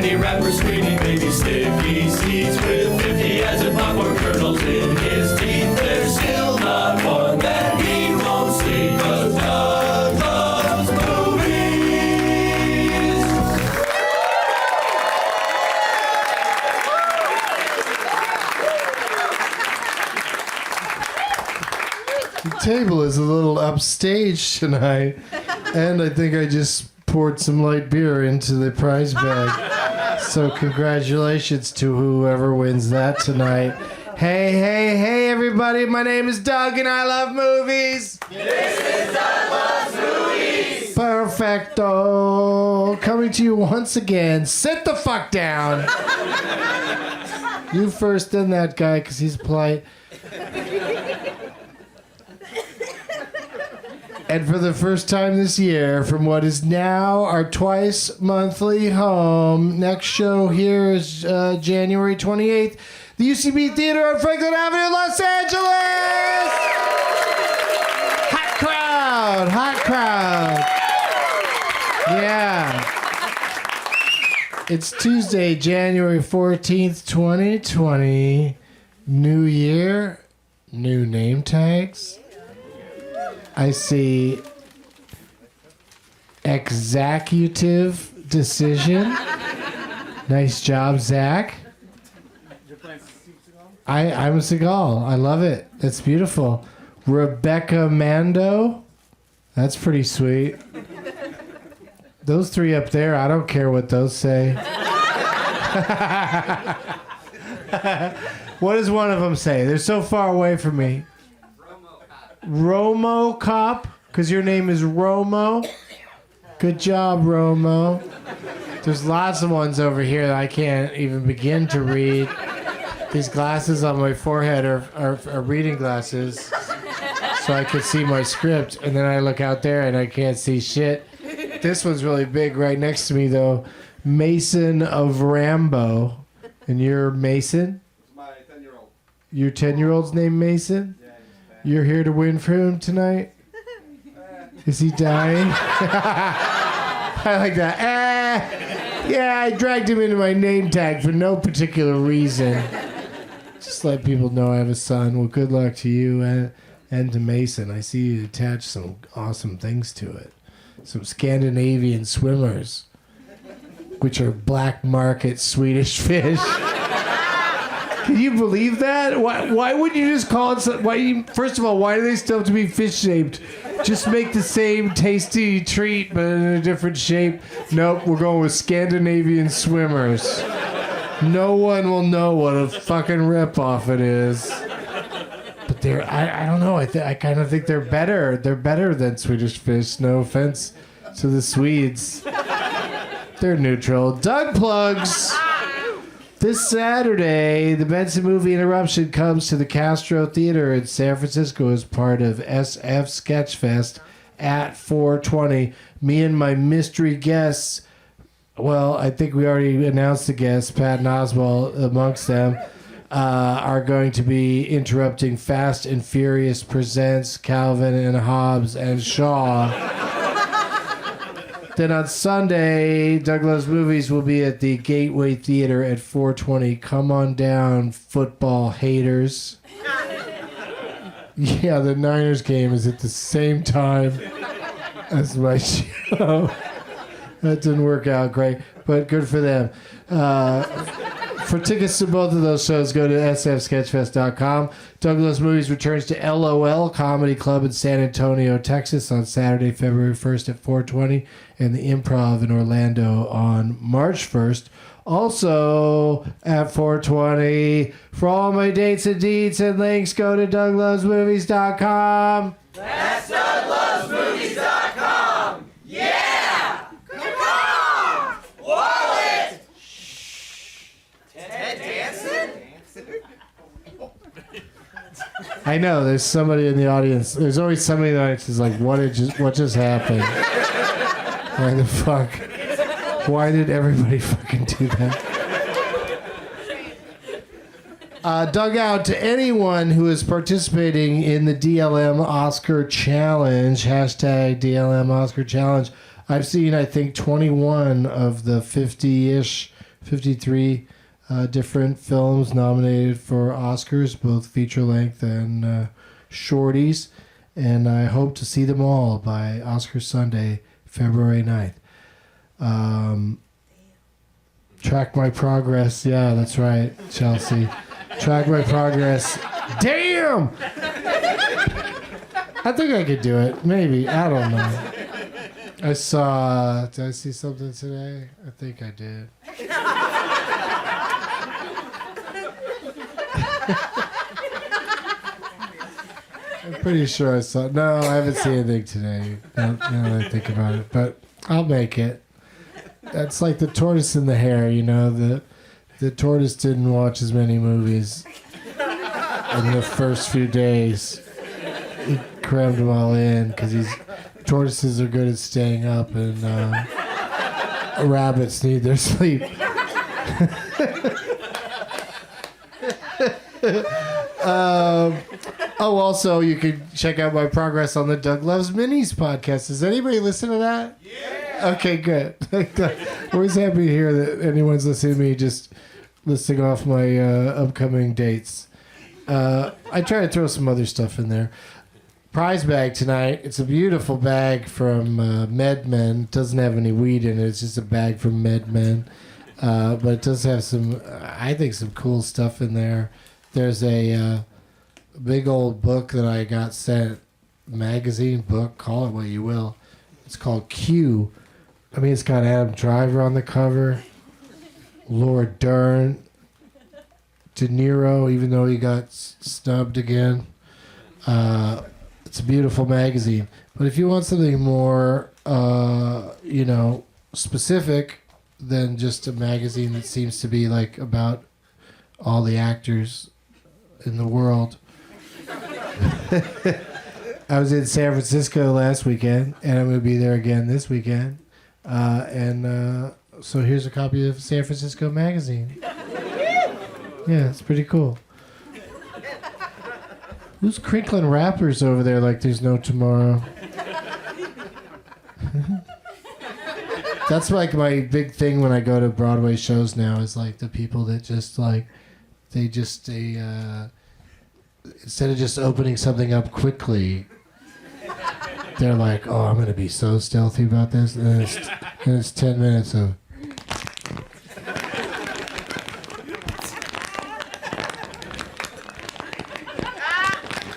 indie rapper screaming baby sticky seeds with 50 as in popcorn kernels in his teeth. There's still not one that he won't see, 'cause Doug loves movies. The table is a little upstage tonight, and I think I just poured some light beer into the prize bag. So congratulations to whoever wins that tonight. Hey, everybody. My name is Doug, and I love movies. This is Doug Loves Movies. Perfecto. Coming to you once again. Sit the fuck down. You first, then that guy, because he's polite. And for the first time this year, from what is now our twice monthly home, next show here is January 28th, the UCB Theater on Franklin Avenue, Los Angeles! Hot crowd. Yeah. It's Tuesday, January 14th, 2020. New year, new name tags. I see executive decision. Nice job, Zach. I'm a Seagal. I love it. That's beautiful. Rebecca Mando. That's pretty sweet. Those three up there, I don't care what those say. What does one of them say? They're so far away from me. Romo Cop, because your name is Romo. Good job, Romo. There's lots of ones over here that I can't even begin to read. These glasses on my forehead are reading glasses, so I can see my script, and then I look out there and I can't see shit. This one's really big right next to me, though. Mason of Rambo. And you're Mason? My 10-year-old. Your 10-year-old's named Mason? You're here to win for him tonight? Is he dying? I like that. Yeah, I dragged him into my name tag for no particular reason. Just let people know I have a son. Well, good luck to you and to Mason. I see you attach some awesome things to it. Some Scandinavian swimmers, which are black market Swedish fish. Can you believe that? Why wouldn't you just call it? First of all, why do they still have to be fish shaped? Just make the same tasty treat, but in a different shape. Nope, we're going with Scandinavian swimmers. No one will know what a fucking ripoff it is. But I don't know. I kind of think they're better. They're better than Swedish fish. No offense to the Swedes. They're neutral. Doug plugs. This Saturday, the Benson Movie Interruption comes to the Castro Theater in San Francisco as part of SF Sketchfest at 420. Me and my mystery guests, well, I think we already announced the guests, Pat and Oswald amongst them, are going to be interrupting Fast and Furious Presents Calvin and Hobbes and Shaw. Then on Sunday, Doug Loves Movies will be at the Gateway Theater at 420. Come on down, football haters. Yeah, the Niners game is at the same time as my show. That didn't work out great, but good for them. For tickets to both of those shows, go to sfsketchfest.com. Doug Loves Movies returns to LOL Comedy Club in San Antonio, Texas on Saturday, February 1st at 420, and the Improv in Orlando on March 1st. Also at 420. For all my dates and deets and links, go to douglovesmovies.com. That's douglovesmovies.com. Yeah! Come on! Wallet! Ted Danson? I know, there's somebody in the audience. There's always somebody in the audience who's like, what just happened? Why the fuck? Why did everybody fucking do that? Dug out to anyone who is participating in the DLM Oscar Challenge, hashtag DLM Oscar Challenge. I've seen, I think, 21 of the 50-ish 53 different films nominated for Oscars, both feature length and shorties. And I hope to see them all by Oscar Sunday, February 9th. Track my progress. Yeah, that's right, Chelsea. Track my progress. Damn! I think I could do it. Maybe. I don't know. Did I see something today? I think I did. I'm pretty sure I saw. No, I haven't seen anything today. Now that I think about it. But I'll make it. That's like the tortoise and the hare, you know. The tortoise didn't watch as many movies in the first few days. He crammed them all in because tortoises are good at staying up, and rabbits need their sleep. Also, you can check out my progress on the Doug Loves Minis podcast. Does anybody listen to that? Yeah. Okay, good. Always happy to hear that anyone's listening to me just listing off my upcoming dates. I try to throw some other stuff in there. Prize bag tonight. It's a beautiful bag from MedMen. It doesn't have any weed in it. It's just a bag from MedMen. But it does have some, I think, some cool stuff in there. There's a big old book that I got sent, magazine book, call it what you will. It's called Q. I mean, it's got Adam Driver on the cover, Laura Dern, De Niro, even though he got snubbed again. It's a beautiful magazine. But if you want something more, specific than just a magazine that seems to be like about all the actors in the world. I was in San Francisco last weekend, and I'm going to be there again this weekend. So here's a copy of San Francisco Magazine. Yeah, it's pretty cool. Who's crinkling wrappers over there like there's no tomorrow? That's like my big thing when I go to Broadway shows now is like the people that just like, they instead of just opening something up quickly, they're like, oh, I'm going to be so stealthy about this. And it's 10 minutes of...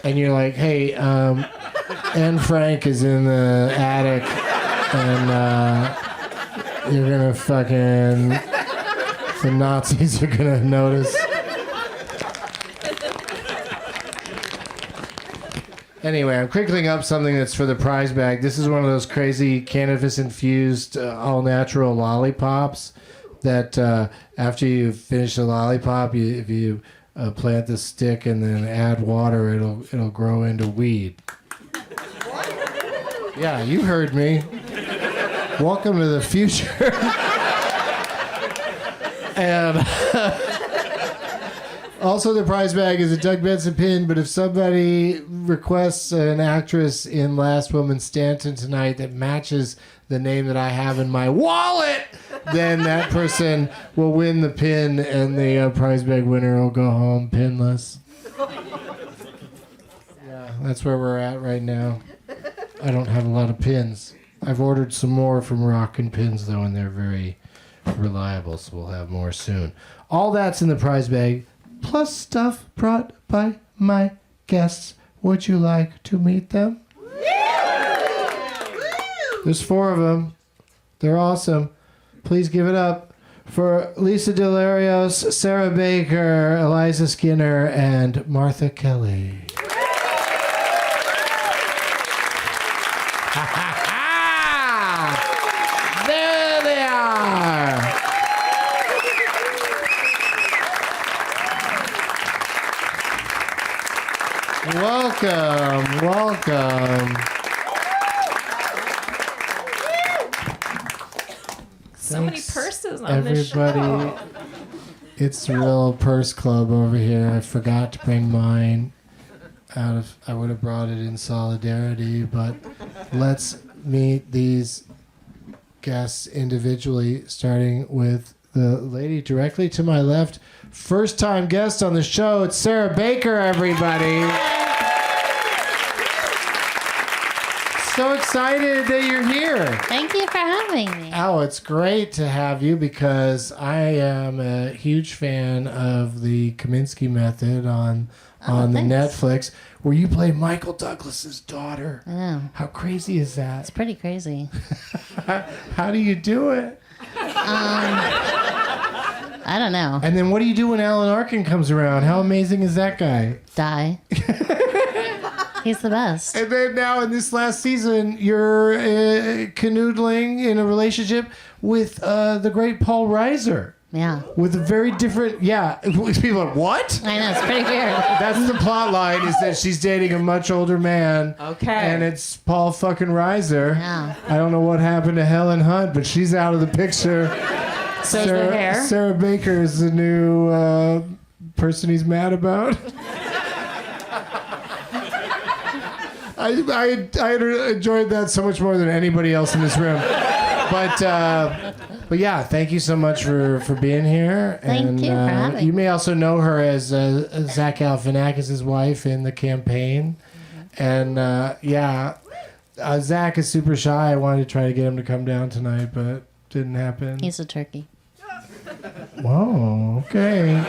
And you're like, hey, Anne Frank is in the attic, and you're going to fucking... The Nazis are going to notice. Anyway, I'm crinkling up something that's for the prize bag. This is one of those crazy cannabis-infused, all-natural lollipops that after you finish the lollipop, if you plant the stick and then add water, it'll grow into weed. Yeah, you heard me. Welcome to the future. And also the prize bag is a Doug Benson pin, but if somebody requests an actress in Last Woman Stanton tonight that matches the name that I have in my wallet, then that person will win the pin, and the prize bag winner will go home pinless. Yeah, that's where we're at right now. I don't have a lot of pins. I've ordered some more from Rockin' Pins, though, and they're very reliable, so we'll have more soon. All that's in the prize bag, plus stuff brought by my guests. Would you like to meet them? There's 4 of them. They're awesome. Please give it up for Lisa DeLarios, Sarah Baker, Eliza Skinner, and Martha Kelly. There they are. Welcome. So many purses on this show. Everybody, it's the real purse club over here. I forgot to bring mine. I would have brought it in solidarity, but let's meet these guests individually, starting with the lady directly to my left, first-time guest on the show. It's Sarah Baker, everybody. So excited that you're here. Thank you for having me. Oh, it's great to have you because I am a huge fan of the Kaminsky Method on the thanks. Netflix, where you play Michael Douglas's daughter. Oh, How crazy is that? it's pretty crazy. How do you do it? I don't know. And then what do you do when Alan Arkin comes around? How amazing is that guy? Die. He's the best. And then now in this last season, you're canoodling in a relationship with the great Paul Reiser. Yeah. With a very different, people are, what? I know, it's pretty weird. That's the plot line, is that she's dating a much older man. Okay. And it's Paul fucking Reiser. Yeah. I don't know what happened to Helen Hunt, but she's out of the picture. So's the hair. Sarah Baker is the new person he's mad about. I enjoyed that so much more than anybody else in this room. But yeah, thank you so much for being here. Thank you for having me. You may also know her as Zach Galifianakis' wife in The Campaign. And Zach is super shy. I wanted to try to get him to come down tonight, but didn't happen. He's a turkey. Whoa, okay.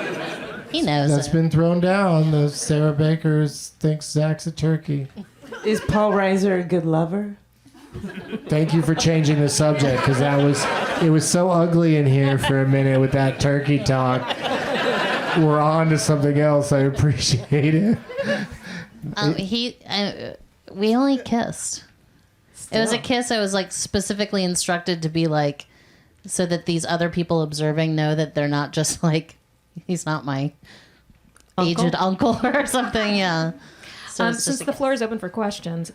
He knows That's it. been thrown down. The Sarah Bakers thinks Zach's a turkey. Is Paul Reiser a good lover? Thank you for changing the subject, because it was so ugly in here for a minute with that turkey talk. We're on to something else. I appreciate it. We only kissed. It was a kiss. I was like specifically instructed to be like, so that these other people observing know that they're not just like, he's not my aged uncle or something. Yeah. So it's Since just the floor is open for questions,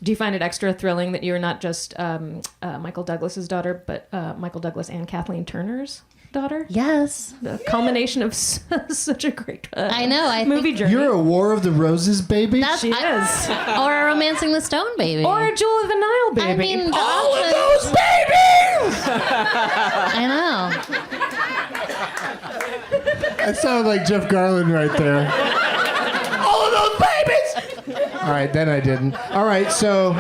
do you find it extra thrilling that you're not just Michael Douglas's daughter, but Michael Douglas and Kathleen Turner's daughter? yes. The culmination of such a great I know. I movie think journey. You're a War of the Roses baby? that's She is. or a Romancing the Stone baby. Or a Jewel of the Nile baby. I mean, All of options- those babies! I know. That sounded like Jeff Garland right there. All of those babies! All right, then I didn't. All right, so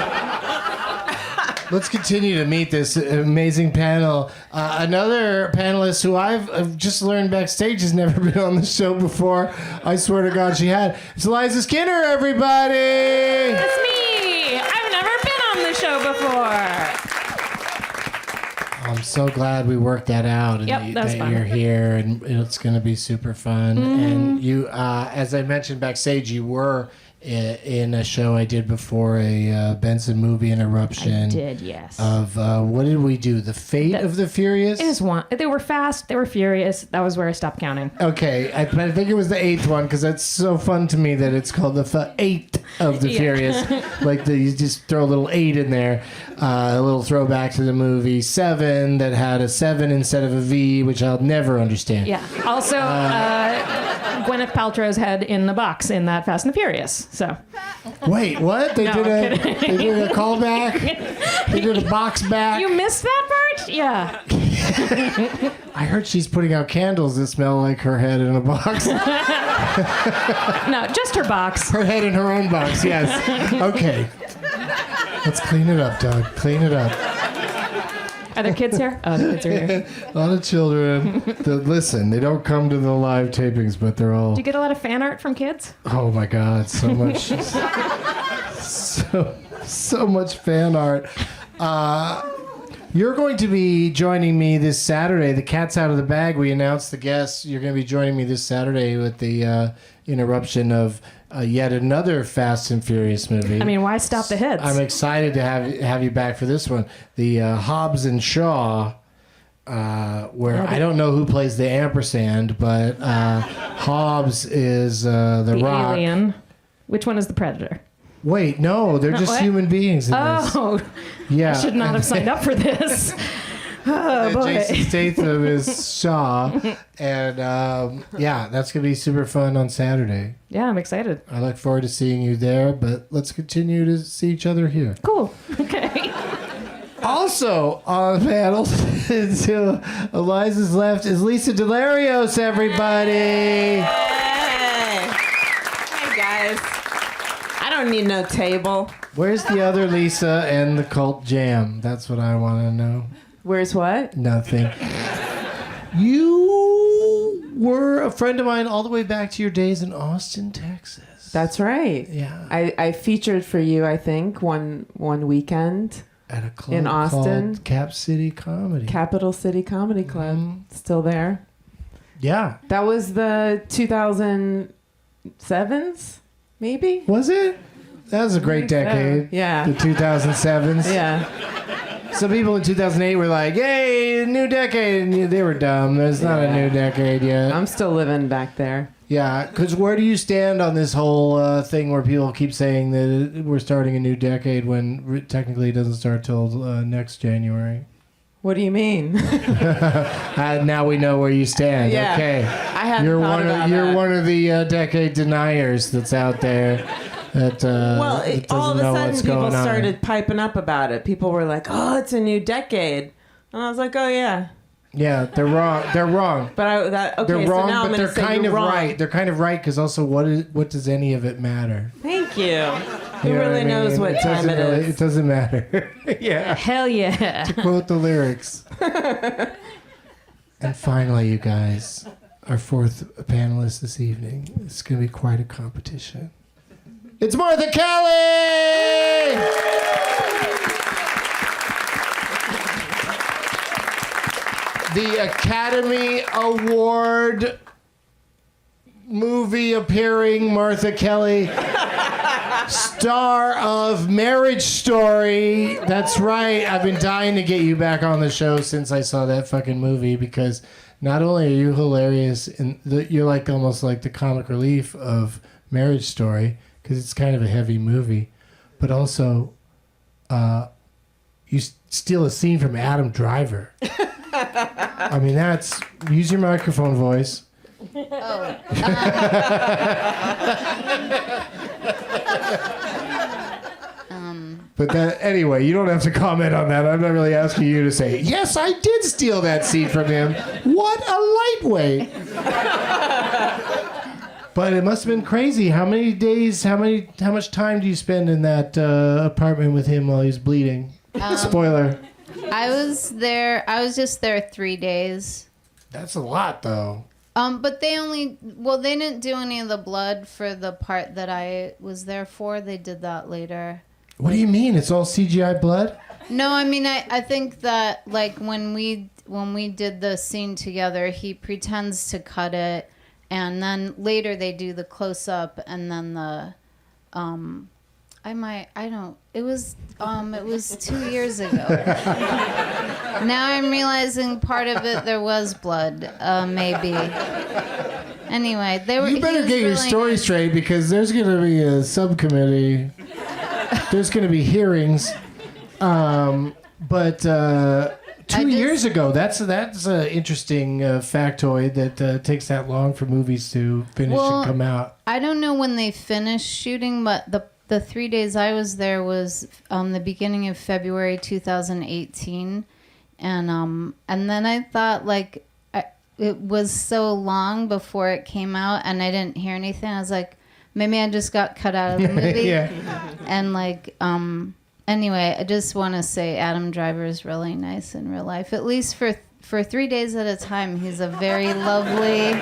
let's continue to meet this amazing panel. Another panelist who I've just learned backstage has never been on the show before. I swear to God she had. It's Eliza Skinner, everybody! That's me. I've never been on the show before. I'm so glad we worked that out and Yep, that was fun. you're here, and it's going to be super fun. And you, as I mentioned backstage, you were in a show I did before, a Benson movie interruption. I did, yes. Of what did we do? The Fate of the Furious? It was one. They were fast. They were furious. That was where I stopped counting. Okay, I think it was the 8th one, because that's so fun to me that it's called the 8th of the Yeah. Furious. Like you just throw a little 8 in there. A little throwback to the movie 7 that had a 7 instead of a V, which I'll never understand. Yeah. Also, Gwyneth Paltrow's head in the box in that Fast and the Furious. So Wait, what? They No, did I'm a callback? They did a box back? you missed that part? Yeah. I heard she's putting out candles that smell like her head in a box. No, just her box. Her head in her own box, yes. Okay. Let's clean it up, Doug. Clean it up. Are there kids here? Oh, the kids are here. A lot of children that listen. They don't come to the live tapings, but they're all. Do you get a lot of fan art from kids? Oh my God, so much, so much fan art. You're going to be joining me this Saturday. The cat's out of the bag. We announced the guests. You're going to be joining me this Saturday with the interruption of yet another Fast and Furious movie. I mean, why stop the hits? I'm excited to have you back for this one. The Hobbs and Shaw, where I don't know who plays the ampersand, but Hobbs is the Rock. alien. Which one is the predator? Wait, no, they're just what? human beings in this. Oh, Yeah. I should not have signed up for this. Oh, boy. Jason Statham is Shaw, and yeah, that's gonna be super fun on Saturday. Yeah, I'm excited. I look forward to seeing you there, but let's continue to see each other here. Cool. Okay. Also on the panel to Eliza's left is Lisa DeLarios, everybody. Hey. Hey, guys. I don't need no table. Where's the other Lisa and the cult jam? That's what I want to know. Where's what? Nothing. You were a friend of mine all the way back to your days in Austin, Texas. That's right. Yeah. I featured for you, I think, one weekend. At a club in Austin. called Cap City Comedy. Capital City Comedy Club. Still there. Yeah. That was the 2007s, maybe? Was it? That was a great decade. Yeah. The 2007s. Yeah. Some people in 2008 were like, hey, new decade. And they were dumb. There's not a new decade yet. I'm still living back there. Yeah, because where do you stand on this whole thing where people keep saying that we're starting a new decade when technically it doesn't start till next January? What do you mean? Now we know where you stand. Yeah. Okay. I hadn't You're thought one about of that. one of the decade deniers that's out there. That Well, that doesn't all of a know sudden what's people going on. started piping up about it. People were like, "Oh, it's a new decade," and I was like, "Oh yeah." Yeah, they're wrong. They're wrong. But They're so wrong, now I'm but gonna they're say kind you're of wrong. right. They're kind of right because also, what does any of it matter? Thank you. Who You know what really I mean? knows what time doesn't it really- is? It doesn't matter. Yeah. Hell yeah. To quote the lyrics. And finally, you guys, our fourth panelist this evening. It's going to be quite a competition. It's Martha Kelly! The Academy Award movie appearing Martha Kelly, star of Marriage Story. That's right. I've been dying to get you back on the show since I saw that fucking movie because not only are you hilarious and you're like almost like the comic relief of Marriage Story because it's kind of a heavy movie, but also you steal a scene from Adam Driver. I mean, use your microphone voice. But anyway, you don't have to comment on that. I'm not really asking you to say, yes, I did steal that scene from him. What a lightweight. But it must have been crazy. How many days, how much time do you spend in that apartment with him while he's bleeding? Spoiler. I was just there 3 days. That's a lot, though. But they didn't do any of the blood for the part that I was there for. They did that later. What do you mean? It's all CGI blood? No, I mean, I think that, like, when we did the scene together, he pretends to cut it, and then later they do the close-up, and then the, it was 2 years ago. Now I'm realizing part of it, there was blood, maybe. Anyway, You better get your story straight because there's going to be a subcommittee. There's going to be hearings. But 2 years ago, that's an interesting factoid that takes that long for movies to finish and come out. I don't know when they finished shooting, but the 3 days I was there was the beginning of February 2018. And then I thought, like, it was so long before it came out, and I didn't hear anything. I was like, maybe I just got cut out of the movie. Yeah. And, like, anyway, I just want to say Adam Driver is really nice in real life. At least for 3 days at a time, he's a very lovely,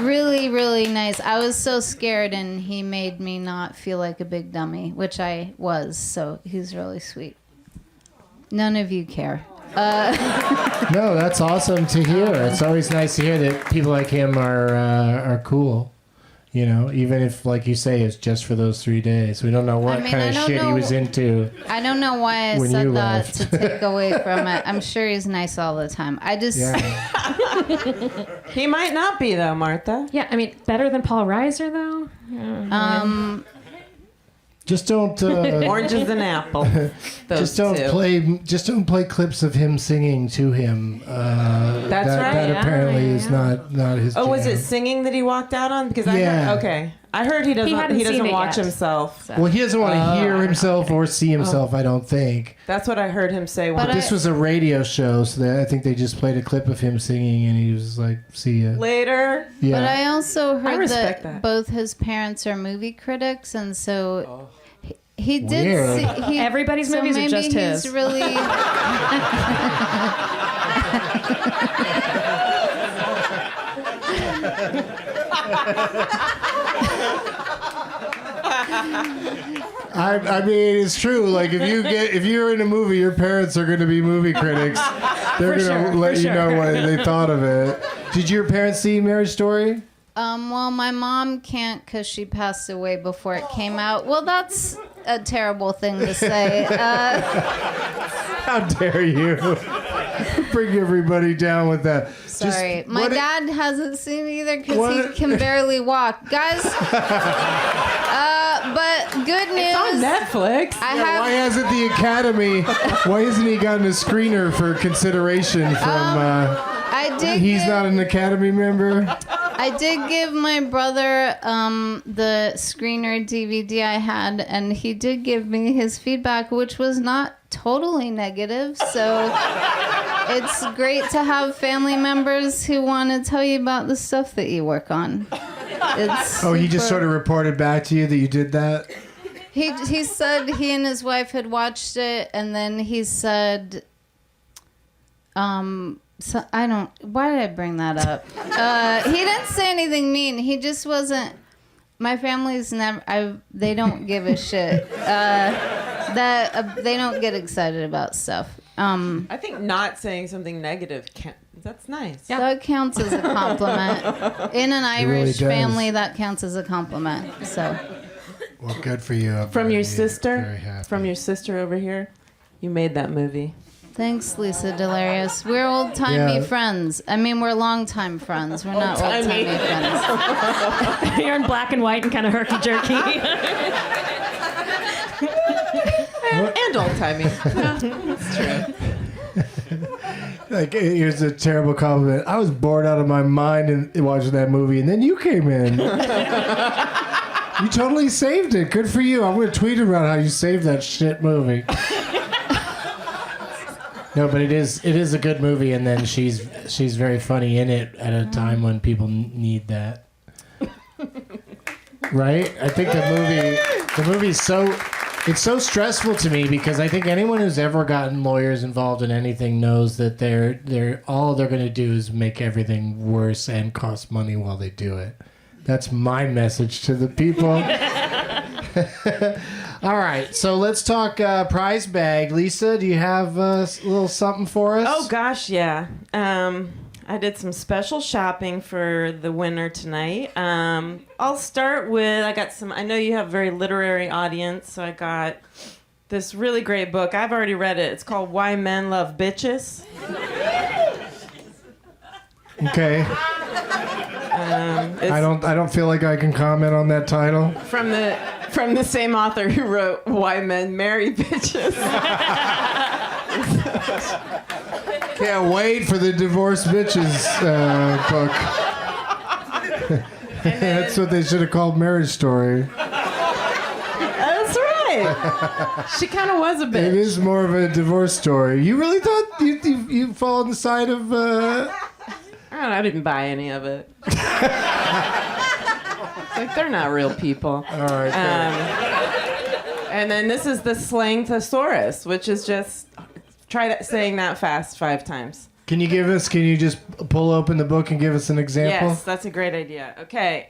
really, really nice. I was so scared, and he made me not feel like a big dummy, which I was. So he's really sweet. None of you care. No, that's awesome to hear. It's always nice to hear that people like him are cool. You know, even if, like you say, it's just for those 3 days. We don't know what kind of shit he was into. I don't know why I when said you that left. to take away from it. I'm sure he's nice all the time. I just... Yeah. He might not be though, Martha. Yeah, I mean, better than Paul Reiser, though? Just don't. Oranges and apple. Those Just don't two. play. Just don't play clips of him singing to him That's right. That Yeah, apparently is yeah. not his. Oh, was jam. it singing that he walked out on? Because Yeah. I heard he doesn't. hadn't He seen doesn't it watch yet. himself. So. Well, he doesn't want to I hear don't himself or see himself. I don't think. That's what I heard him say. But Once. This was a radio show, so I think they just played a clip of him singing, and he was like, "See ya." Later. Yeah. But I also heard respect that that. both his parents are movie critics, and so he did. Weird. Everybody's so movies are maybe just his. he's really. I mean, it's true. Like if you're in a movie, your parents are going to be movie critics. They're For going to sure, let for you know sure. what they thought of it. Did your parents see Marriage Story? Well, my mom can't because she passed away before it came out. Well, that's a terrible thing to say. How dare you bring everybody down with that? Sorry, my dad hasn't seen it either because What- he can barely walk, guys. But good news. It's on Netflix. I Why have. hasn't the Academy? Why hasn't he gotten a screener for consideration from? I did. He's give, not an Academy member. I did give my brother the screener DVD I had, and he did give me his feedback, which was not totally negative. So it's great to have family members who want to tell you about the stuff that you work on. It's Oh, he just super- sort of reported back to you that you did that. He said he and his wife had watched it, and then he said, so I don't. Why did I bring that up? He didn't say anything mean. He just wasn't. My family's never. They don't give a shit. They don't get excited about stuff. I think not saying something negative that's nice. That counts as a compliment. In an really Irish does. family, that counts as a compliment. So. Well, good for you. I'm From very- your very sister. happy. From your sister over here. You made that movie. Thanks, Lisa DeLarios. We're old-timey Yeah. friends. I mean, we're long-time friends. We're not Old-timey. old-timey friends. You're in black and white and kind of herky-jerky. And old timey. Like, here's a terrible compliment. I was bored out of my mind and watching that movie, and then you came in. You totally saved it. Good for you. I'm going to tweet around how you saved that shit movie. No, but it is a good movie, and then she's very funny in it at a time when people need that. Right? I think the movie's so stressful to me because I think anyone who's ever gotten lawyers involved in anything knows that they're all they're going to do is make everything worse and cost money while they do it. That's my message to the people. All right, so let's talk prize bag. Lisa, do you have a little something for us? Oh gosh, yeah. I did some special shopping for the winner tonight. I'll start with I got some. I know you have a very literary audience, so I got this really great book. I've already read it. It's called Why Men Love Bitches. Okay. It's I don't feel like I can comment on that title. from the same author who wrote Why Men Marry Bitches. Can't wait for the Divorced Bitches book. That's what they should have called Marriage Story. That's right. She kind of was a It bitch. is more of a divorce story. You really thought you fall on the side of... I didn't buy any of it. It's like they're not real people. All right. And then this is the slang thesaurus, which is just try saying that fast 5 times. Can you just pull open the book and give us an example? Yes, that's a great idea. Okay.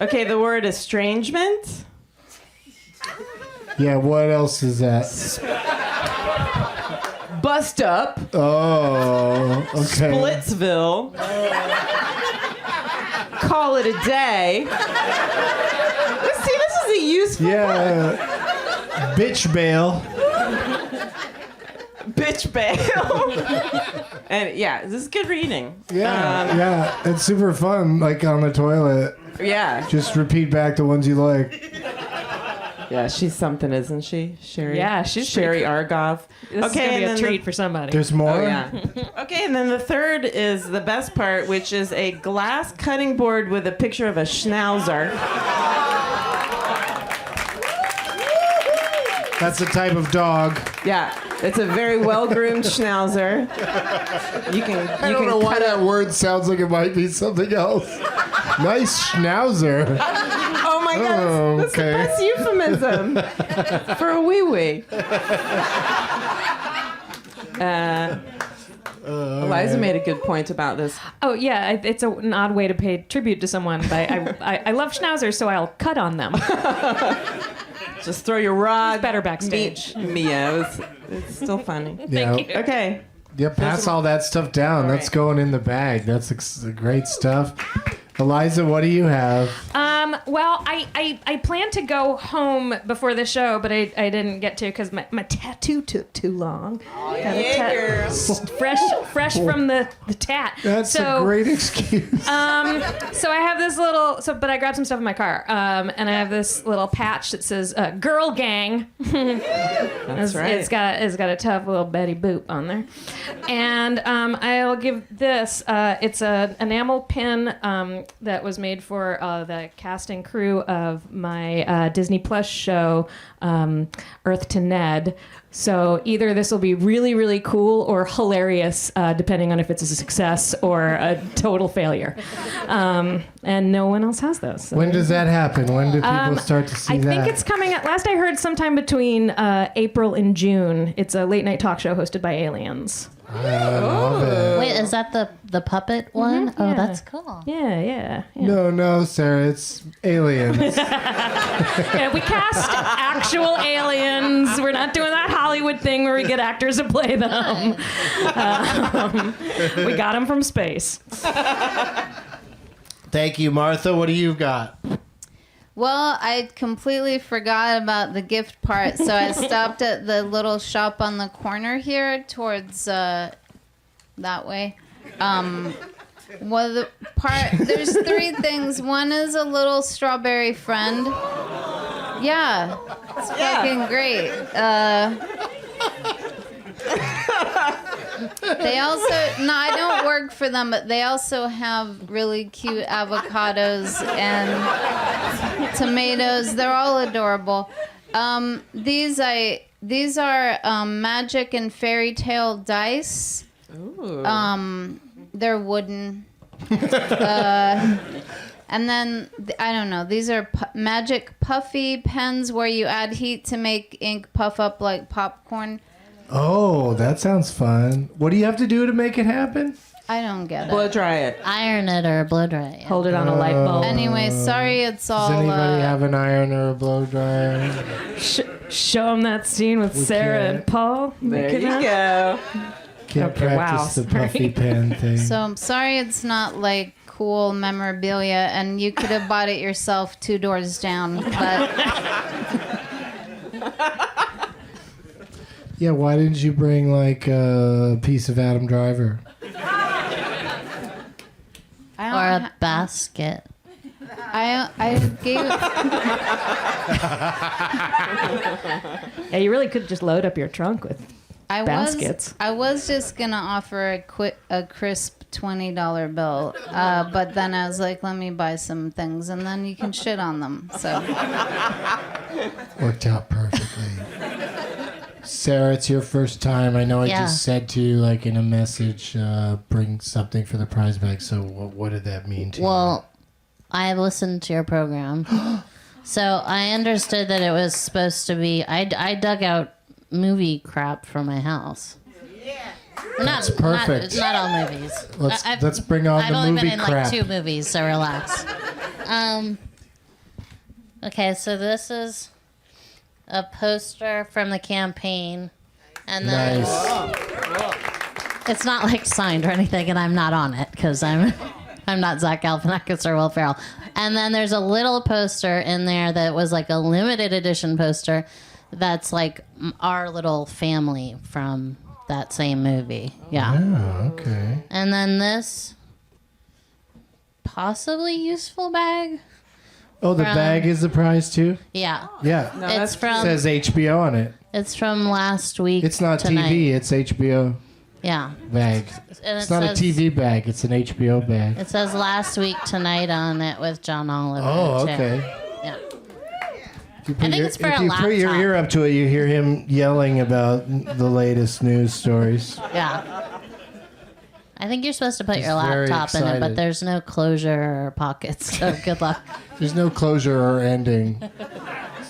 Okay, the word estrangement. Yeah, what else is that? Bust up. Oh, okay. Splitsville. Call it a day. See, this is a useful Yeah. Bitch bail. bitch bail. And yeah, this is good reading. Yeah, yeah. It's super fun, like on the toilet. Yeah. Just repeat back the ones you like. Yeah, she's something, isn't she? Sherry. Yeah, she's Sherry pretty Argov. This is gonna be a treat for somebody. There's more? Oh, yeah. Okay, and then the third is the best part, which is a glass cutting board with a picture of a schnauzer. That's a type of dog. Yeah, it's a very well-groomed schnauzer. I don't know why that word sounds like it might be something else. Nice schnauzer. Oh my God, that's the best euphemism for a wee-wee. Eliza made a good point about this. Oh yeah, it's an odd way to pay tribute to someone, but I love schnauzers, so I'll cut on them. Just throw your rod. It's better backstage. Mia, it's still funny. Yeah. Thank you. Okay. Yeah, pass all that stuff down. That's going in the bag. That's great stuff. Eliza, what do you have? Well, I planned to go home before the show, but I didn't get to because my tattoo took too long. Fresh from the tat. That's a great excuse. So I have this little. But I grabbed some stuff in my car, and I have this little patch that says "Girl Gang." That's right. It's got a tough little Betty Boop on there, and I'll give this. It's an enamel pin that was made for the cast and crew of my Disney Plus show, Earth to Ned. So either this will be really, really cool or hilarious, depending on if it's a success or a total failure. And no one else has those. So. When does that happen? When do people start to see that? I think it's coming up. Last I heard, sometime between April and June. It's a late night talk show hosted by aliens. I love it. Wait, is that the puppet one? Oh, yeah. that's cool. Yeah. No, Sarah, it's aliens. Yeah, we cast actual aliens. We're not doing that Hollywood thing where we get actors to play them. We got them from space. Thank you, Martha. What do you got? Well, I completely forgot about the gift part, so I stopped at the little shop on the corner here towards that way. There's three things. One is a little strawberry friend. Yeah, it's fucking great. They also, I don't work for them, but they also have really cute avocados and tomatoes. They're all adorable. These are magic and fairy tale dice. Ooh. They're wooden. And then, I don't know, these are magic puffy pens where you add heat to make ink puff up like popcorn. Oh, that sounds fun. What do you have to do to make it happen? I don't get it. Blow dry it. Iron it or blow dry it. Hold it on a light bulb. Anyway, sorry it's all... Does anybody have an iron or a blow dryer? Show them that scene with Sarah can't. and Paul. There you go. Can't Okay, wow, practice the puffy pen thing. So I'm sorry it's not like cool memorabilia and you could have bought it yourself 2 doors down, but... Yeah, why didn't you bring like a piece of Adam Driver? Or a basket. I gave... Yeah, you really could just load up your trunk with baskets. I was just gonna offer a crisp $20 bill, but then I was like, let me buy some things, and then you can shit on them. So Worked out perfectly. Sarah, it's your first time. I know I just said to you, like in a message, bring something for the prize bag. So what did that mean to you? Well, I listened to your program. So I understood that it was supposed to be... I dug out movie crap from my house. That's perfect. Not all movies. Let's bring on I've the only movie been in crap. like 2 movies, so relax. Okay, so this is a poster from the campaign. And then Nice. it's not like signed or anything, and I'm not on it because I'm not Zach Galifianakis or Will Ferrell. And then there's a little poster in there that was like a limited edition poster that's like our little family from that same movie. Yeah. Oh, okay. And then this possibly useful bag Oh, the From- bag is the prize too? Yeah. Yeah. No, It's that's It from says HBO on it. it's from last week. It's not tonight. TV, it's HBO Yeah. bag. And It's not a TV bag, it's an HBO bag. It says last week tonight on it with John Oliver. Oh, too. okay. Yeah. If you put, I think your, it's for if a you put your laptop. ear up to it, you hear him yelling about the latest news stories. Yeah. I think you're supposed to put He's your very laptop in it, but excited. there's no closure or pockets. So good luck. There's no closure or ending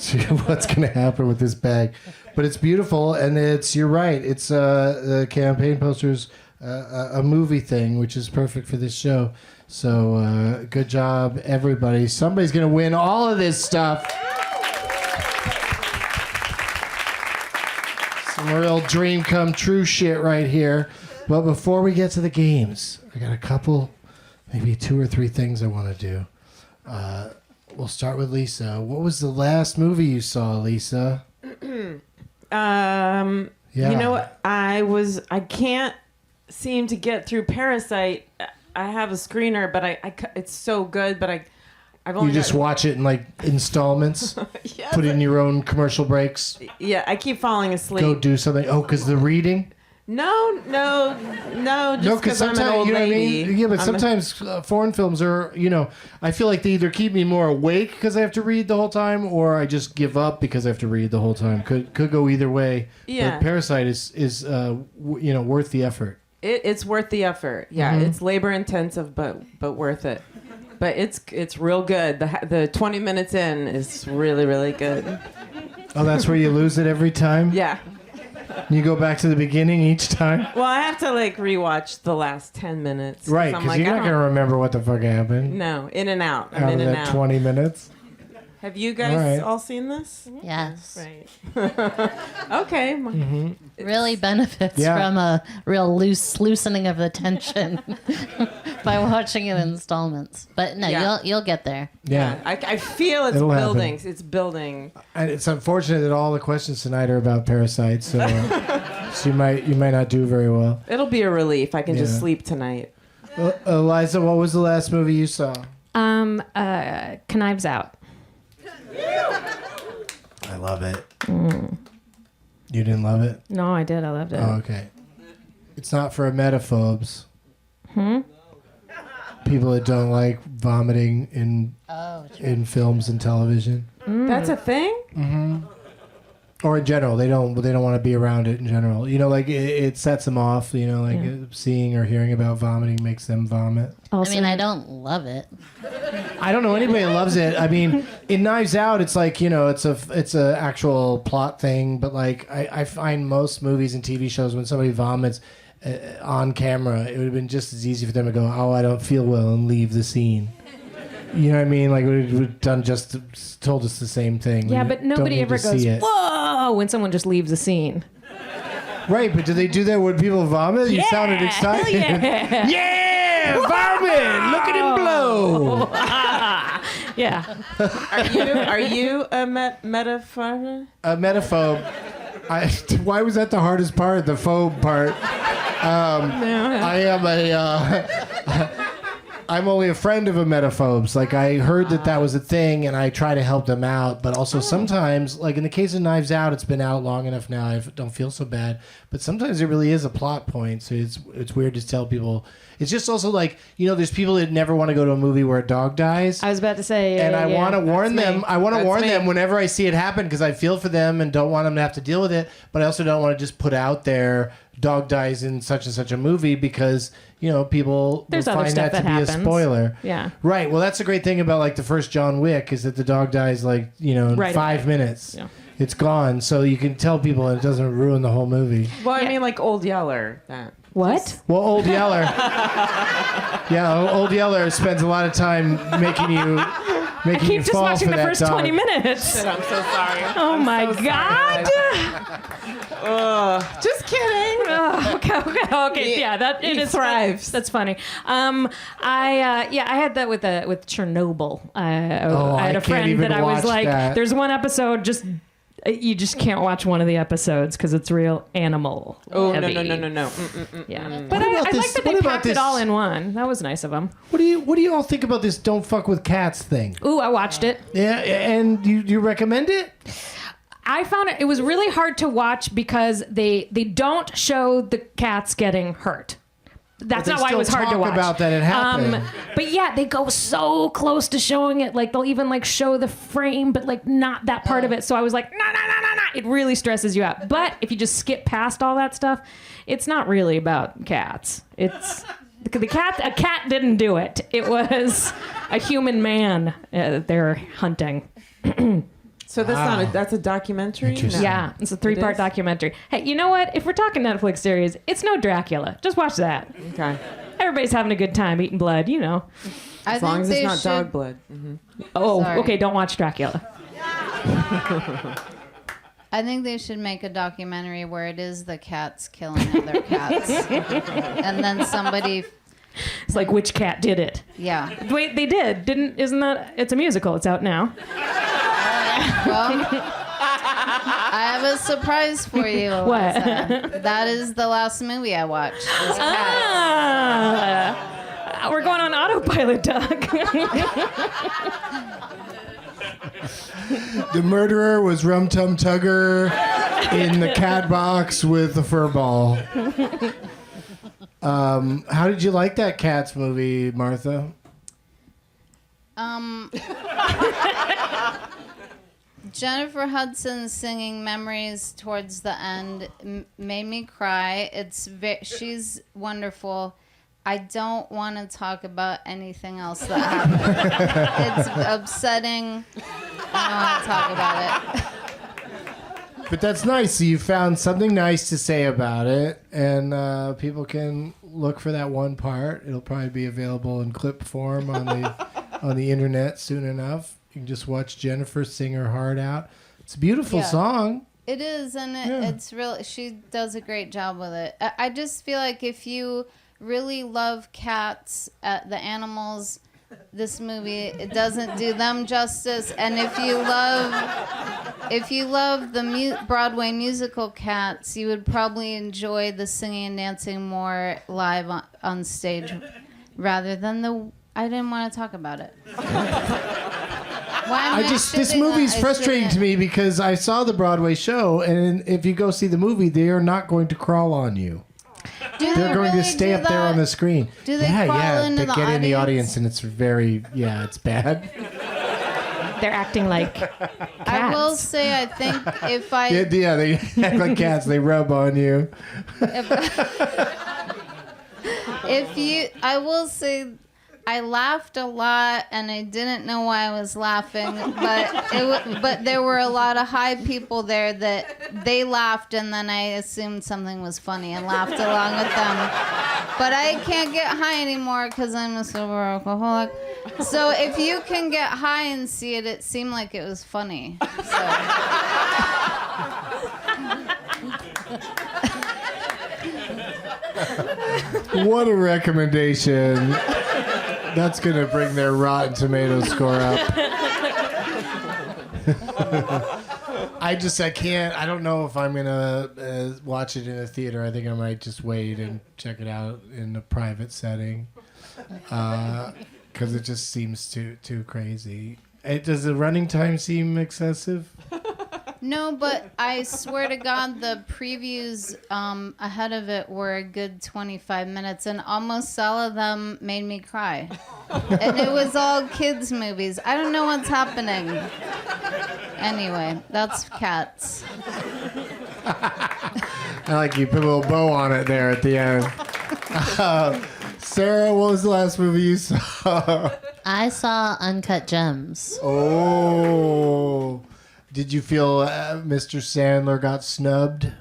to what's going to happen with this bag. But it's beautiful, and you're right. It's the campaign posters, a movie thing, which is perfect for this show. So good job, everybody. Somebody's going to win all of this stuff. Some real dream come true shit right here. But before we get to the games, I got a couple, maybe 2 or 3 things I want to do. We'll start with Lisa. What was the last movie you saw, Lisa? Yeah. You know what? I can't seem to get through Parasite. I have a screener, but it's so good, but I've only You just got- watch it in like installments, Yes. put in your own commercial breaks, Yeah, I keep falling asleep. go do something. Oh, because the reading? No, No, just because because I'm an sometimes, old you know what I lady. mean? Yeah, but I'm sometimes foreign films are, I feel like they either keep me more awake because I have to read the whole time, or I just give up because I have to read the whole time. Could go either way. Yeah. But Parasite is worth the effort. It's worth the effort. Yeah, it's labor intensive, but worth it. But it's real good. The 20 minutes in is really, really good. Oh, that's where you lose it every time? Yeah. You go back to the beginning each time? Well, I have to rewatch the last 10 minutes. Right, I'm because like, you're I not going to don't- remember what the fuck happened No, in and out. I'm out in of and that out. 20 minutes. Have you guys All all right. seen this? Yes. Right. Okay. Really benefits Yeah. from a real loosening of the tension by watching it in installments. But no, Yeah. you'll get there. Yeah. I feel it's It'll happen. building. It's building. And it's unfortunate that all the questions tonight are about parasites, so, so you might not do very well. It'll be a relief. I can just Yeah. sleep tonight. Eliza, what was the last movie you saw? Knives Out. I love it. You didn't love it? No, I did. I loved it. Oh, okay. It's not for emetophobes. People that don't like vomiting in films and television, That's a thing? or in general. They don't want to be around it in general. It sets them off. Seeing or hearing about vomiting makes them vomit. Also, I mean, I don't love it. I don't know anybody that loves it. I mean, in Knives Out, it's like it's a actual plot thing. But I find most movies and TV shows when somebody vomits on camera, it would have been just as easy for them to go, "Oh, I don't feel well," and leave the scene. You know what I mean? Like it would have done told us the same thing. yeah, We but don't nobody need ever to goes, see it. "Whoa!" when someone just leaves a scene. Right, but do they do that when people vomit? You sounded excited. Yeah. Yeah, vomit! Look at him blow. Yeah. Are you a metaphor? A metaphobe. Why was that the hardest part? The phobe part. I am I'm only a friend of emetophobes. Like I heard that was a thing, and I try to help them out. But also sometimes, like in the case of Knives Out, it's been out long enough now. I don't feel so bad. But sometimes it really is a plot point. So it's weird to tell people. It's just also like there's people that never want to go to a movie where a dog dies. I was about to say. And I want to warn That's them. me. I want to That's warn me. them whenever I see it happen because I feel for them and don't want them to have to deal with it. But I also don't want to just put out there dog dies in such and such a movie because people There's will other find stuff that to that be happens. a spoiler. Yeah. Right. Well, that's the great thing about like the first John Wick is that the dog dies in Right 5 away. minutes. Yeah. It's gone, so you can tell people and it doesn't ruin the whole movie. Well, I mean, like Old Yeller. That. What? Well, Old Yeller. Yeah, Old Yeller spends a lot of time making you I keep just fall watching for the that first dog. 20 minutes. I'm so sorry. Oh my so God. Just kidding. Oh, okay. Yeah, that it He is thrives. That's funny. I had that with Chernobyl. I had I a can't friend even that I was watch like, that. there's one episode just You just can't watch one of the episodes because it's real animal. Oh, heavy. no. Yeah, but I about like this- that they what about packed this- it all in one. That was nice of them. What do you all think about this "Don't fuck with cats" thing? Ooh, I watched it. Yeah, and you recommend it? I found it was really hard to watch because they don't show the cats getting hurt. That's But they not why it still was hard to talk watch. about that it happened. But yeah, they go so close to showing it. Like they'll even like show the frame, but like not that part of it. So I was like, no. It really stresses you out. But if you just skip past all that stuff, it's not really about cats. It's a cat didn't do it. It was a human man they're hunting. So that's a documentary? Interesting. No. Yeah, it's a 3-part is? documentary. Hey, you know what? If we're talking Netflix series, it's no Dracula. Just watch that. Okay. Everybody's having a good time eating blood, you know. I As long as think it's they not should- dog blood. Oh, Sorry. okay, don't watch Dracula. I think they should make a documentary where it is the cats killing other cats, and then somebody, It's like which cat did it? yeah. Wait, they did. Isn't that it's a musical. It's out now. Well, I have a surprise for you. What? Eliza. That is the last movie I watched. Was Cats. We're going on autopilot, Doug. The murderer was Rum Tum Tugger in the cat box with the fur ball. How did you like that Cats movie, Martha? Jennifer Hudson singing "Memories" towards the end made me cry. She's wonderful. I don't want to talk about anything else that happened. It's upsetting. I don't want to talk about it. But that's nice. So you found something nice to say about it, and people can look for that one part. It'll probably be available in clip form on the internet soon enough. You can just watch Jennifer sing her heart out. It's a beautiful Yeah. song. It is, and it's real. She does a great job with it. I just feel like if you really love cats, the animals, this movie it doesn't do them justice. And if you love the Broadway musical Cats, you would probably enjoy the singing and dancing more live on stage, rather than the. I didn't want to talk about it. Why am This shitting movie's on- I frustrating to shouldn't. me because I saw the Broadway show, and if you go see the movie, they are not going to crawl on you. Do They're they going really to stay do up there that? on the screen. Do they yeah, crawl yeah. into They the get in the audience? audience, and it's it's bad. They're acting like cats. I will say, I think if I Yeah, they act like cats. They rub on you. I will say, I laughed a lot, and I didn't know why I was laughing, but there were a lot of high people there that they laughed, and then I assumed something was funny and laughed along with them. But I can't get high anymore because I'm a sober alcoholic. So if you can get high and see it, it seemed like it was funny. So. What a recommendation. That's going to bring their Rotten Tomatoes score up. I can't. I don't know if I'm going to watch it in a theater. I think I might just wait and check it out in a private setting. Because it just seems too crazy. Does the running time seem excessive? No, but I swear to God, the previews ahead of it were a good 25 minutes, and almost all of them made me cry. And it was all kids' movies. I don't know what's happening. Anyway, that's Cats. I like you put a little bow on it there at the end. Sarah, what was the last movie you saw? I saw Uncut Gems. Oh. Did you feel Mr. Sandler got snubbed?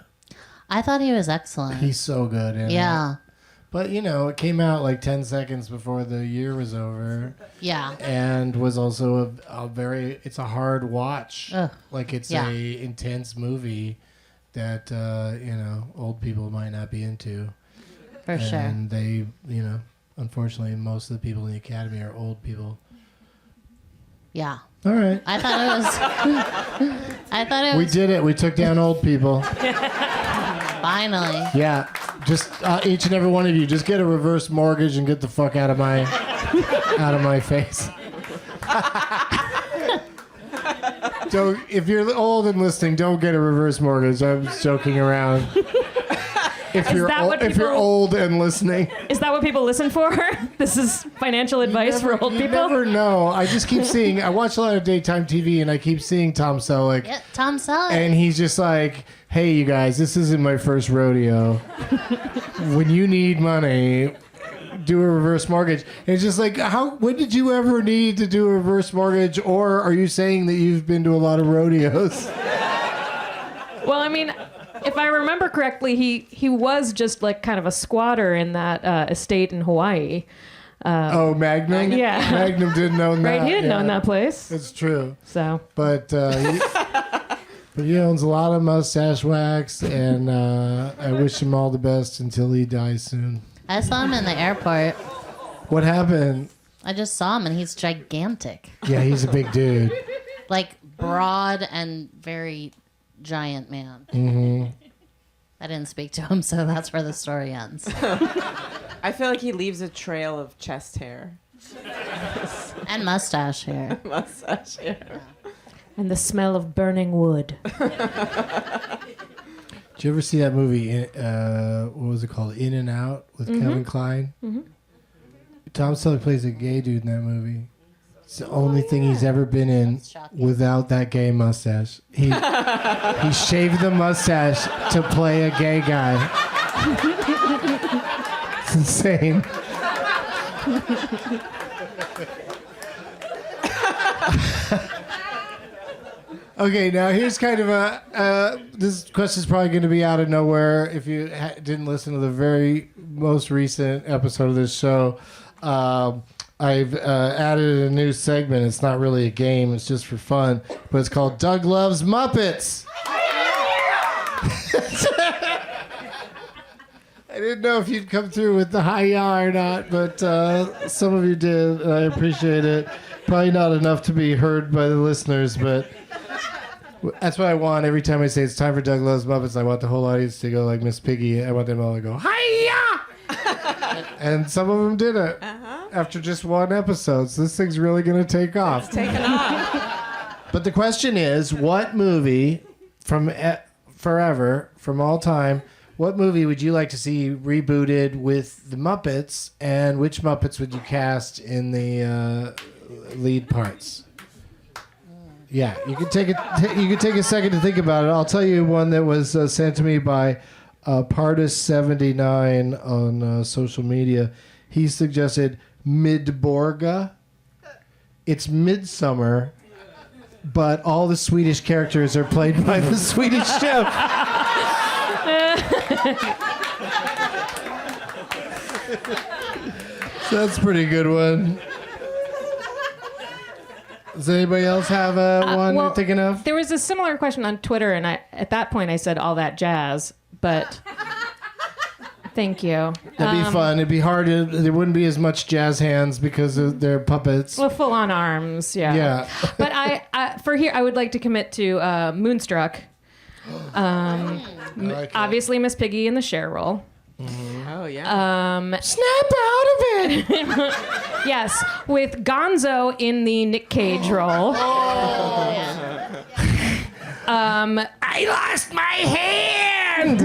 I thought he was excellent. He's so good in it. Yeah. But, it came out like 10 seconds before the year was over. Yeah. And was also it's a hard watch. Ugh. Like, it's Yeah. a intense movie that, old people might not be into. For sure. And they, unfortunately, most of the people in the Academy are old people. Yeah. All right. I thought it was. I thought it We was. did it. We took down old people. Finally. Yeah. Just each and every one of you, just get a reverse mortgage and get the fuck out of my face. Don't, if you're old and listening, don't get a reverse mortgage. I'm just joking around. If you're old and listening, Is that what people listen for? This is financial advice for old you people? never know. I just keep seeing. I watch a lot of daytime TV, and I keep seeing Tom Selleck, Yeah, Tom Selleck. and he's just like, "Hey, you guys, this isn't my first rodeo. When you need money, do a reverse mortgage." And it's just like, when did you ever need to do a reverse mortgage, or are you saying that you've been to a lot of rodeos? Well, I mean, if I remember correctly, he was just like kind of a squatter in that estate in Hawaii. Magnum? Yeah. Magnum didn't own that. Right? He didn't yeah. own that place. It's true. So. But he owns a lot of mustache wax, and I wish him all the best until he dies soon. I saw him in the airport. What happened? I just saw him, and he's gigantic. Yeah, he's a big dude. Like, broad and very giant man. Mm-hmm. I didn't speak to him, so that's where the story ends. I feel like he leaves a trail of chest hair. And mustache hair. Mustache hair. And the smell of burning wood. Did you ever see that movie, what was it called, In and Out, with Kevin Kline? Mm-hmm. Tom Selleck plays a gay dude in that movie. It's the only thing he's ever been in without that gay mustache. He shaved the mustache to play a gay guy. It's insane. Okay, now here's kind of this question's probably going to be out of nowhere if you didn't listen to the very most recent episode of this show. I've added a new segment. It's not really a game. It's just for fun. But it's called Doug Loves Muppets. I didn't know if you'd come through with the hi-ya or not, but some of you did, and I appreciate it. Probably not enough to be heard by the listeners, but that's what I want. Every time I say it's time for Doug Loves Muppets, I want the whole audience to go like Miss Piggy. I want them all to go, hi-ya! And some of them did it after just one episode. So this thing's really going to take off. It's taken off. But the question is, what movie from forever, from all time, what movie would you like to see rebooted with the Muppets, and which Muppets would you cast in the lead parts? Yeah, you could take a second to think about it. I'll tell you one that was sent to me by Pardis79 on social media. He suggested Midborga. It's Midsummer, but all the Swedish characters are played by the Swedish chef. So that's a pretty good one. Does anybody else have one well, you're thinking of? There was a similar question on Twitter, and at that point I said all that jazz, but thank you. That'd be fun. It'd be hard. There wouldn't be as much jazz hands because they're puppets. Well, full on arms, yeah. Yeah. But I for here, I would like to commit to Moonstruck. Obviously, Miss Piggy in the Cher role. Oh, yeah. Snap out of it! Yes, with Gonzo in the Nick Cage role. I lost my hand.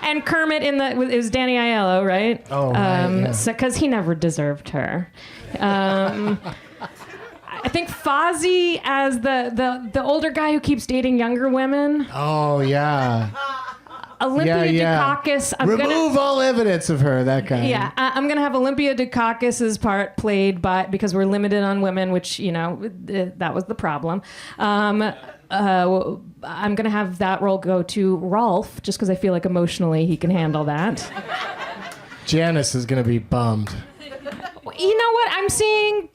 And Kermit it was Danny Aiello, right? Oh, right, yeah. Because he never deserved her. I think Fozzie as the older guy who keeps dating younger women. Oh, yeah. Olympia Dukakis. Remove all evidence of her, that guy. Yeah, I'm going to have Olympia Dukakis' part played because we're limited on women, which, that was the problem. I'm going to have that role go to Rolf, just because I feel like emotionally he can handle that. Janice is going to be bummed. You know what? I'm seeing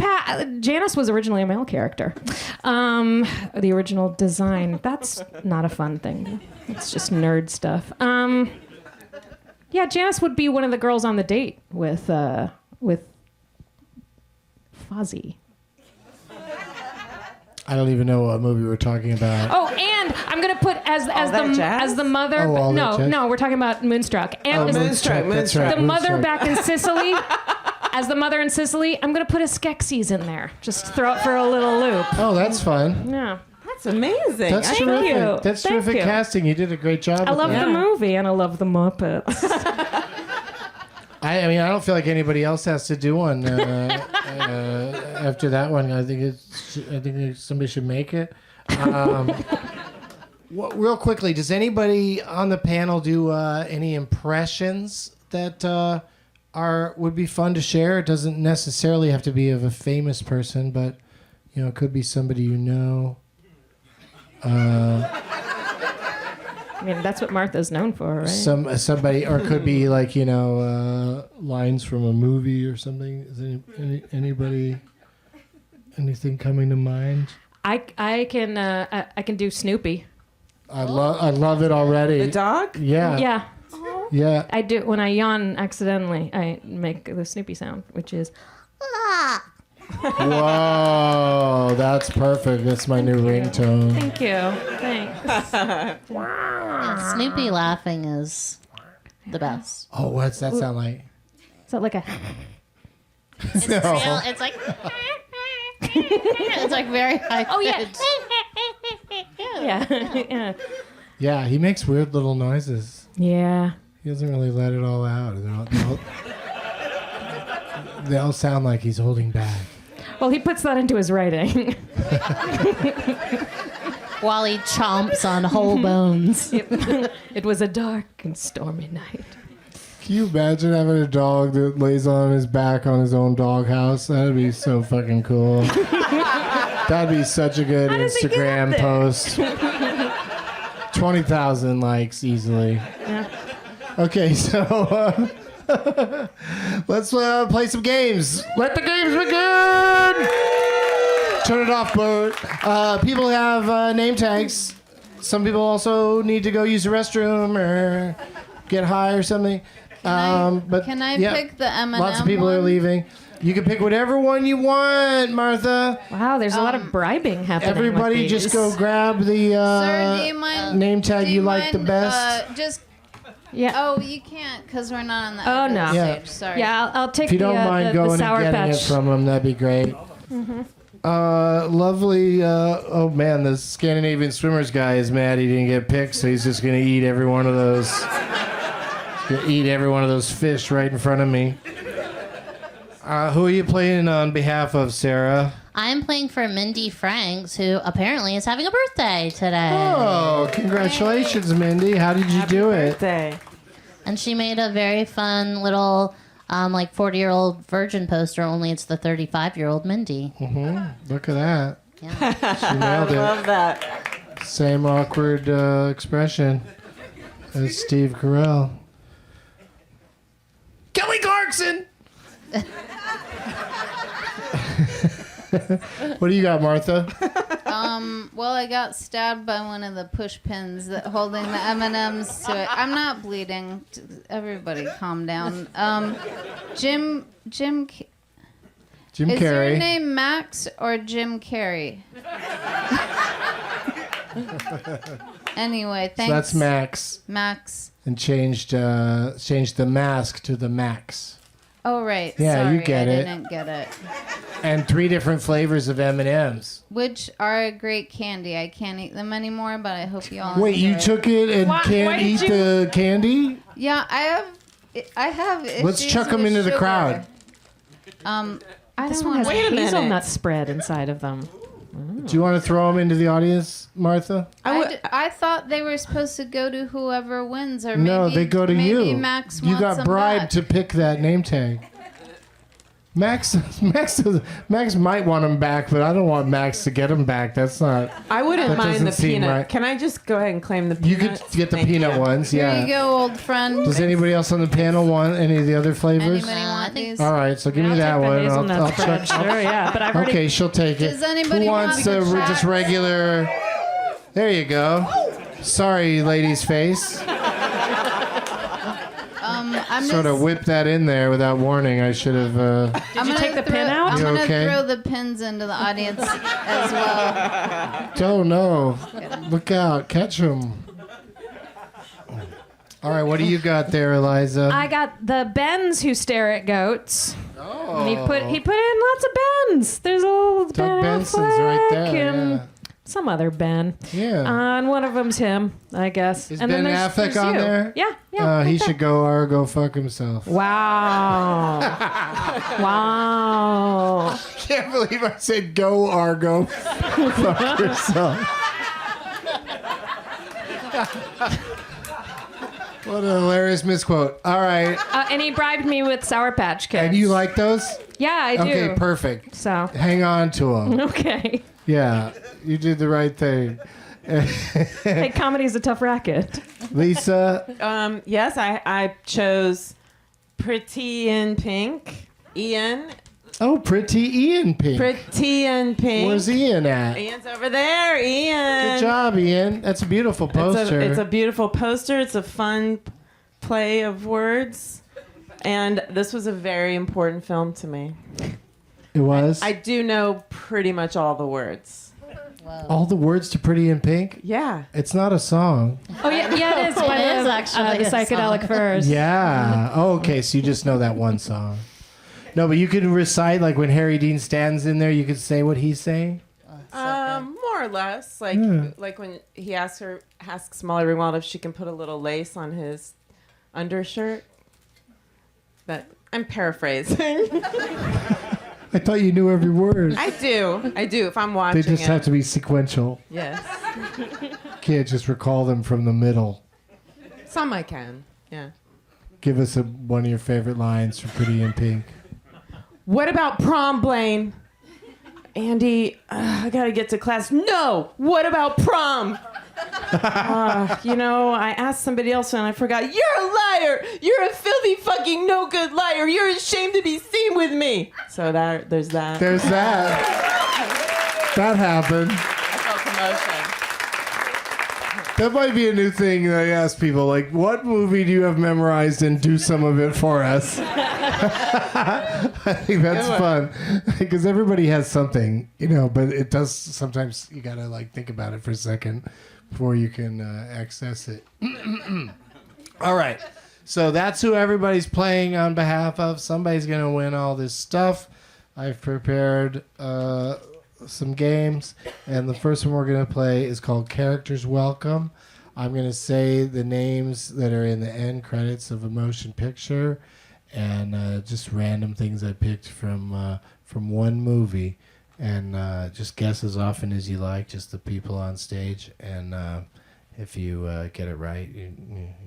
Janice was originally a male character. The original design. That's not a fun thing. It's just nerd stuff. Yeah, Janice would be one of the girls on the date with Fozzie. I don't even know what movie we're talking about. Oh, and I'm gonna put as That Jazz? as the mother. Oh, All no, That Jazz? no, we're talking about Moonstruck. And Oh, as Moonstruck, that's right. the mother Moonstruck. back in Sicily. As the mother in Sicily, I'm gonna put a Skeksis in there. Just throw it for a little loop. Oh, that's fun. Yeah, That's amazing. That's Thank terrific. you. That's Thank terrific you. casting. You did a great job. I with love that. the movie and I love the Muppets. I mean, I don't feel like anybody else has to do one after that one. I think somebody should make it. Real quickly, does anybody on the panel do any impressions that would be fun to share? It doesn't necessarily have to be of a famous person, but it could be somebody you know. I mean, that's what Martha's known for, right? Somebody, or it could be like lines from a movie or something. Is anybody anything coming to mind? I can do Snoopy. I love it already. The dog? Yeah. Yeah, Yeah. I do. When I yawn accidentally, I make the Snoopy sound, which is. Whoa, that's perfect. That's my new ringtone. Thank you. Thanks. Snoopy laughing is the best. Oh, what's that sound like? Is that like a? It's real. It's like. It's like very high. Oh yeah. pitched. Yeah. Yeah. Yeah, he makes weird little noises. Yeah. He doesn't really let it all out. They all sound like he's holding back. Well, he puts that into his writing. While he chomps on whole bones. It was a dark and stormy night. Can you imagine having a dog that lays on his back on his own doghouse? That'd be so fucking cool. That'd be such a good does he get Instagram up there? post. 20,000 likes easily. Yeah. Okay, so let's play some games. Let the games begin! Turn it off, Bert. People have name tags. Some people also need to go use the restroom or get high or something. Can I pick the M&M Lots of people are one? leaving. You can pick whatever one you want, Martha. Wow, there's a lot of bribing happening. Everybody with just these. go grab the Sir, do you mind? name tag do you like the mind, best. Just. Yeah. Oh, you can't because we're not on the. Oh, end no. of the Yeah. stage. Sorry. Yeah, I'll take If you don't mind the going Sour and getting Patch. it from them, that'd be great. Lovely. Oh man, the Scandinavian swimmers guy is mad he didn't get picked, so he's just gonna eat every one of those. He's gonna eat every one of those fish right in front of me. Who are you playing on behalf of, Sarah? I'm playing for Mindy Franks, who apparently is having a birthday today. Oh, congratulations, Mindy. How did you do it? Birthday. And she made a very fun little, 40-year-old virgin poster, only it's the 35-year-old Mindy. Look at that. Yeah. She nailed it. Love that. Same awkward expression as Steve Carell. Kelly Clarkson! What do you got, Martha? Well, I got stabbed by one of the push pins that holding the M&Ms to it. I'm not bleeding. Everybody, calm down. Jim. Jim Is your Carrey. name Max or Jim Carrey? Anyway, So thanks. that's Max. Max. And changed the mask to the Max. Oh right. Yeah, Sorry, you get I it. didn't get it. And 3 different flavors of M&Ms. Which are a great candy. I can't eat them anymore, but I hope you all. Wait, enjoy you it. took it and Why can't did eat you- the candy? Yeah, I have. Let's issues chuck 'em with into the sugar. crowd. I This don't one has want Wait a minute. hazelnut spread inside of them. Do you want to throw them into the audience, Martha? I thought they were supposed to go to whoever wins, or maybe, No, they go to maybe you. Max You wants got them bribed back. to pick that name tag. Max might want him back, but I don't want Max to get him back. That's not. I wouldn't That mind doesn't the seem peanut. right. Can I just go ahead and claim the You peanut? could get the peanut ones, Here yeah. you go, old friend. Does anybody else on the panel want any of the other flavors? Anybody I want think- these? All right, so give me that one. and I'll check. Sure, yeah, but I've already. Okay, she'll take it. Does anybody Who wants want the the just shots? regular? There you go. Sorry, lady's face. I'm Sort of just, whipped that in there without warning. I should have. Did you take the pin out? I'm You gonna okay? throw the pins into the audience as well. Don't know. Look out. Catch them. All right, what do you got there, Eliza? I got the Bens who stare at goats. Oh. And he put in lots of Bens. There's a little Doug Ben Benson's Affleck right there. and some other Ben. Yeah. And one of them's him, I guess. Is and Ben then Affleck on you. there? Yeah, yeah. He right should go fuck himself. there. Wow. Wow. Can't believe I said go Argo. Fuck yourself. What a hilarious misquote. All right. And he bribed me with Sour Patch Kids. And you like those? Yeah, I do. Okay, perfect. So, Hang on to them. okay. Yeah, you did the right thing. Hey, comedy's a tough racket. Lisa? Yes, I chose Pretty in Pink. Ian. Oh, pretty Ian Pink. Pretty in Pink. Where's Ian at? Ian's over there. Ian. Good job, Ian. That's a beautiful poster. It's a beautiful poster. It's a fun play of words. And this was a very important film to me. It was? I do know pretty much all the words. All the words to Pretty in Pink? Yeah. It's not a song. Oh, yeah, it is. By It is the, actually the a Psychedelic song. Furs. Yeah. Oh, okay, so you just know that one song. No, but you can recite, like when Harry Dean stands in there, you could say what he's saying? More or less. Like when he asks Molly Ringwald if she can put a little lace on his undershirt. But I'm paraphrasing. I thought you knew every word. I do. If I'm watching They just it. have to be sequential. Yes. Can't just recall them from the middle. Some I can. Yeah. Give us one of your favorite lines from Pretty in Pink. What about prom, Blaine? Andy, I gotta get to class. No! What about prom? I asked somebody else and I forgot. You're a liar! You're a filthy fucking no good liar! You're ashamed to be seen with me! So there's that. There's that. That happened. I felt commotion. That might be a new thing that I ask people. Like, what movie do you have memorized and do some of it for us? I think that's fun. Because everybody has something, but it does sometimes you gotta think about it for a second before you can access it. All right. So that's who everybody's playing on behalf of. Somebody's gonna win all this stuff. I've prepared some games, and the first one we're going to play is called Characters Welcome. I'm going to say the names that are in the end credits of a motion picture, and just random things I picked from one movie, and just guess as often as you like, just the people on stage, and if you get it right, you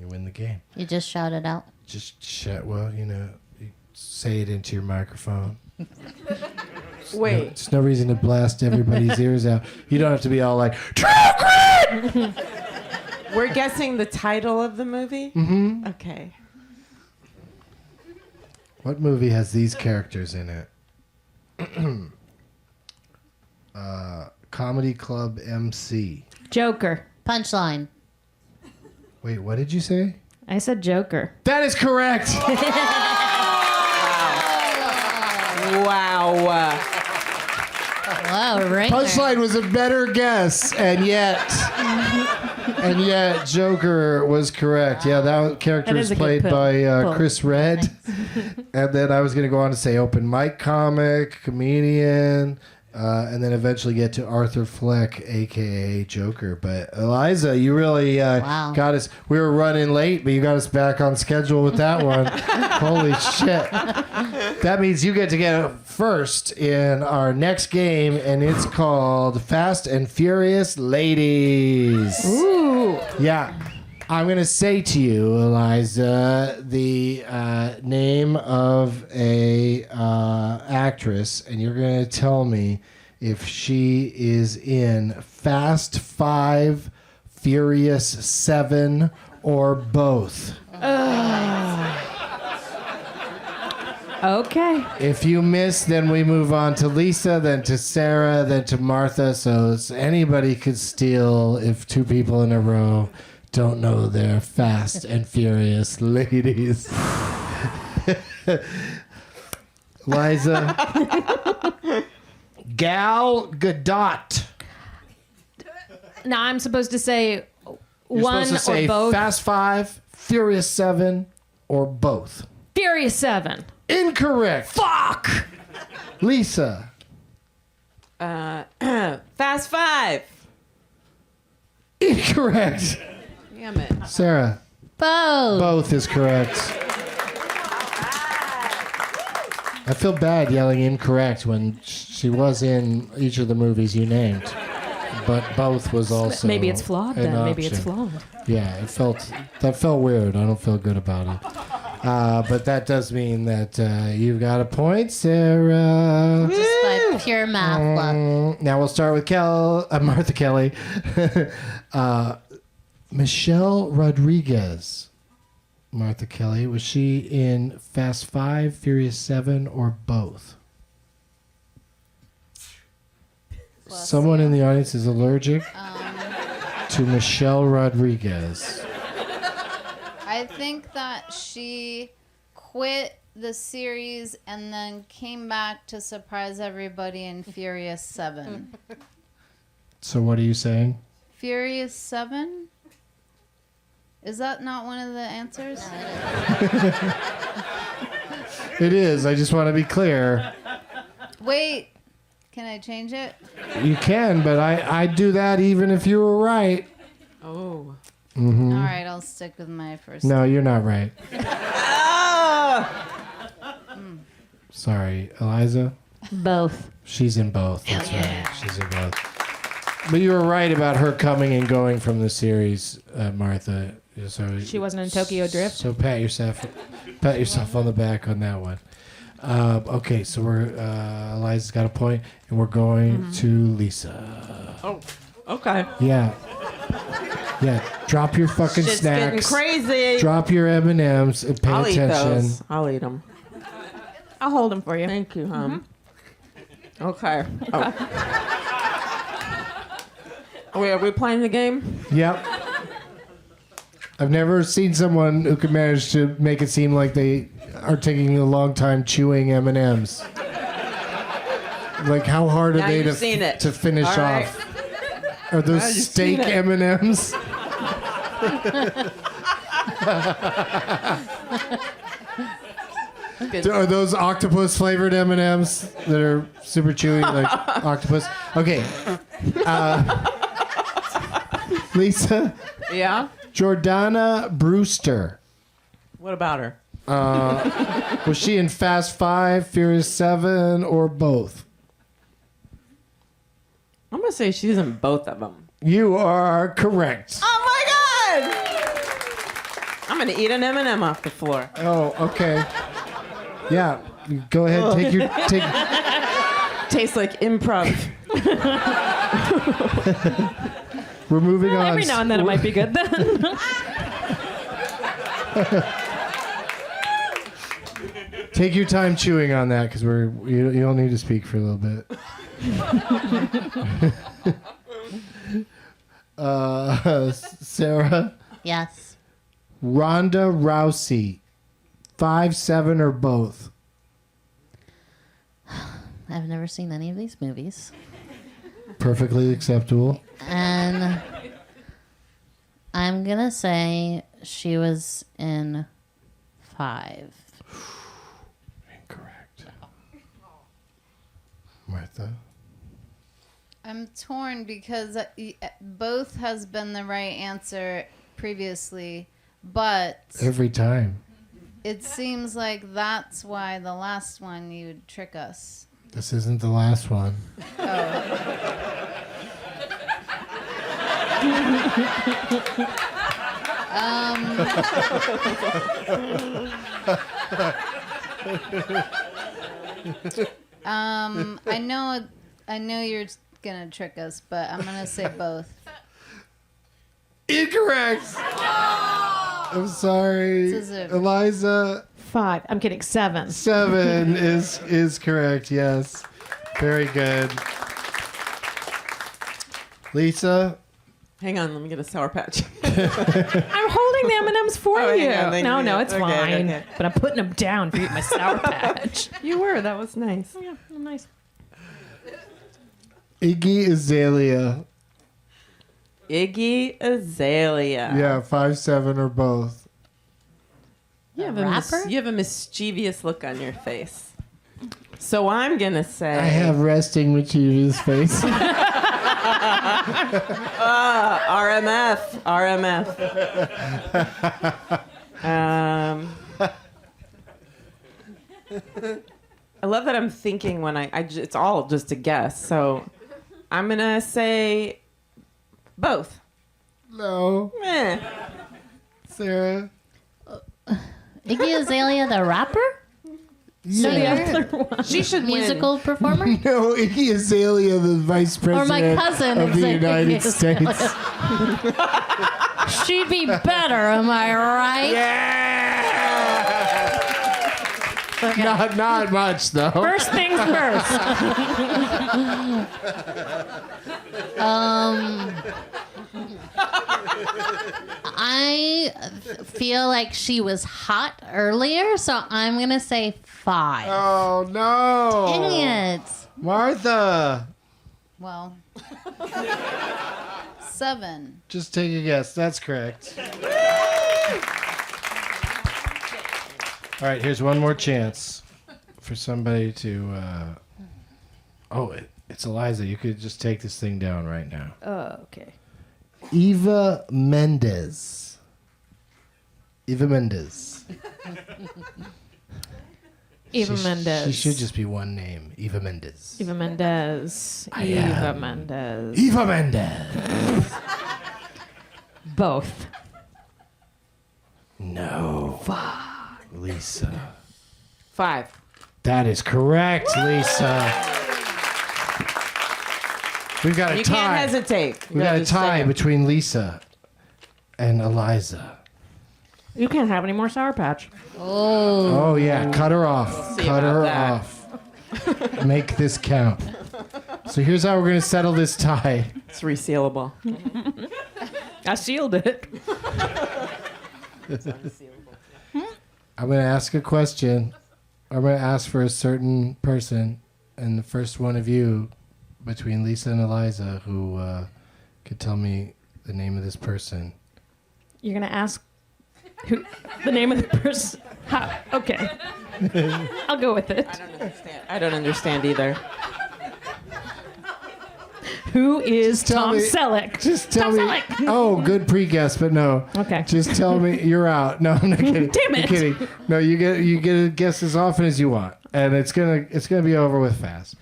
win the game. You just shout it out. Just you say it into your microphone. Wait. There's no reason to blast everybody's ears out. You don't have to be all like, True Grit! We're guessing the title of the movie? Mm-hmm. Okay. What movie has these characters in it? Comedy Club MC. Joker. Punchline. Wait, what did you say? I said Joker. That is correct! Wow. Wow, right. Punchline was a better guess, and yet Joker was correct. Yeah, that character That is is a good played pull. by Pull. Chris Redd. And then I was going to go on to say open mic comic, comedian, and then eventually get to Arthur Fleck, a.k.a. Joker. But Eliza, you really Wow. got us. We were running late, but you got us back on schedule with that one. Holy shit. That means you get to get first in our next game, and it's called Fast and Furious Ladies. Ooh. Yeah. I'm going to say to you, Eliza, the name of a actress, and you're going to tell me if she is in Fast 5, Furious 7, or both. Okay. If you miss, then we move on to Lisa, then to Sarah, then to Martha. So anybody could steal if two people in a row don't know they're Fast and Furious Ladies. Eliza. Gal Gadot. Now I'm supposed to say You're one supposed to say or both. Fast 5, Furious 7, or both. Furious 7. Incorrect. Fuck! Lisa. Fast 5. Incorrect. Damn it. Sarah. Both. Both is correct. I feel bad yelling incorrect when she was in each of the movies you named. But both was also Maybe it's flawed an then. Maybe it's option. flawed. Yeah, that felt weird. I don't feel good about it. But that does mean that you've got a point, Sarah. Just by pure math luck. Now we'll start with Martha Kelly. Michelle Rodriguez. Martha Kelly, was she in Fast 5, Furious 7, or both? Someone in the audience is allergic to Michelle Rodriguez. I think that she quit the series and then came back to surprise everybody in Furious 7. So what are you saying? Furious 7? Is that not one of the answers? It is. I just want to be clear. Wait, can I change it? You can, but I'd do that even if you were right. Oh. All right, I'll stick with my first. No, you're not right. Oh! Sorry. Eliza? Both. She's in both. That's right. She's in both. But you were right about her coming and going from the series, Martha. So She wasn't in Tokyo Drift. So pat yourself on the back on that one. Okay, so we're Eliza's got a point, and we're going to Lisa. Oh, okay. Yeah. Drop your fucking Shit's snacks. getting crazy. Drop your M&Ms and pay I'll attention. eat those. I'll eat them. I'll hold them for you. Thank you, Okay. Oh. Are we playing the game? Yep. I've never seen someone who can manage to make it seem like they are taking a long time chewing M&Ms. Like, how hard are Now they you've seen it. to finish All right. off? Are those Now you've steak seen it. M&Ms? Are those octopus flavored M&Ms that are super chewy, like octopus? Okay. Lisa, Yeah? Jordana Brewster. What about her? Was she in Fast 5, Furious 7, or both? I'm going to say she's in both of them. You are correct. Oh, my God! I'm going to eat an M&M off the floor. Oh, okay. Yeah, go ahead. Take. Tastes like improv. We're moving on. Every now and then it might be good then. Take your time chewing on that because you don't need to speak for a little bit. Sarah, Yes. Ronda Rousey, 5, 7, or both? I've never seen any of these movies. Perfectly acceptable. And I'm going to say she was in 5. Incorrect. Martha. I'm torn because both has been the right answer previously, but Every time. it seems like that's why the last one you'd trick us. This isn't the last one. I know you're gonna trick us, but I'm gonna say both. Incorrect. I'm sorry. This is a- Eliza, 5. I'm kidding. 7. 7 is correct. Yes. Very good. Lisa, Hang on, let me get a Sour Patch. I'm holding the M&Ms for Oh, you. hang on, thank No, you. no, it's Okay, fine. okay. But I'm putting them down for eating my Sour Patch. You were. That was nice. Yeah, nice. Iggy Azalea. Iggy Azalea. Yeah, 5'7" or both. You have, rapper? you have a mischievous look on your face. So I'm going to say... I have resting mischievous face. RMF. RMF. I love that I'm thinking when it's all just a guess. So I'm going to say both. No, Eh. Sarah. Iggy Azalea, the rapper? Yeah. She should Musical performer? No, Iggy Azalea, the vice Or my president cousin of is the Iggy United Azalea. States. She'd be better, am I right? Yeah. Not much though. First things first. I feel like she was hot earlier, so I'm going to say 5. Oh no! Dang it. Martha, Well, 7. just take a guess. That's correct. All right, here's one more chance for somebody to. It's Eliza. You could just take this thing down right now. Oh, okay. Eva Mendes. Eva Mendes. Eva She Mendes. should just be one name. Eva Mendes. Eva Mendes. I Eva am. Mendes. Eva Mendes. Both. No. Lisa. 5. That is correct, Lisa. We've got a You tie. can't hesitate. We've got a tie between Lisa and Eliza. You can't have any more Sour Patch. Oh yeah, cut her off. see Cut about her that. off. Make this count. So here's how we're gonna settle this tie. It's resealable. I sealed it. I'm gonna ask a question. I'm gonna ask for a certain person, and the first one of you, between Lisa and Eliza, who could tell me the name of this person. You're going to ask who the name of the person. Okay. I'll go with it. I don't understand either. Who is tell Tom me- Selleck? Just tell Tom me. Selleck. Oh, good pre-guess, but no. Okay. Just tell me you're out. No, I'm not kidding. Damn it. I'm kidding. No, you get to guess as often as you want, and it's gonna be over with fast.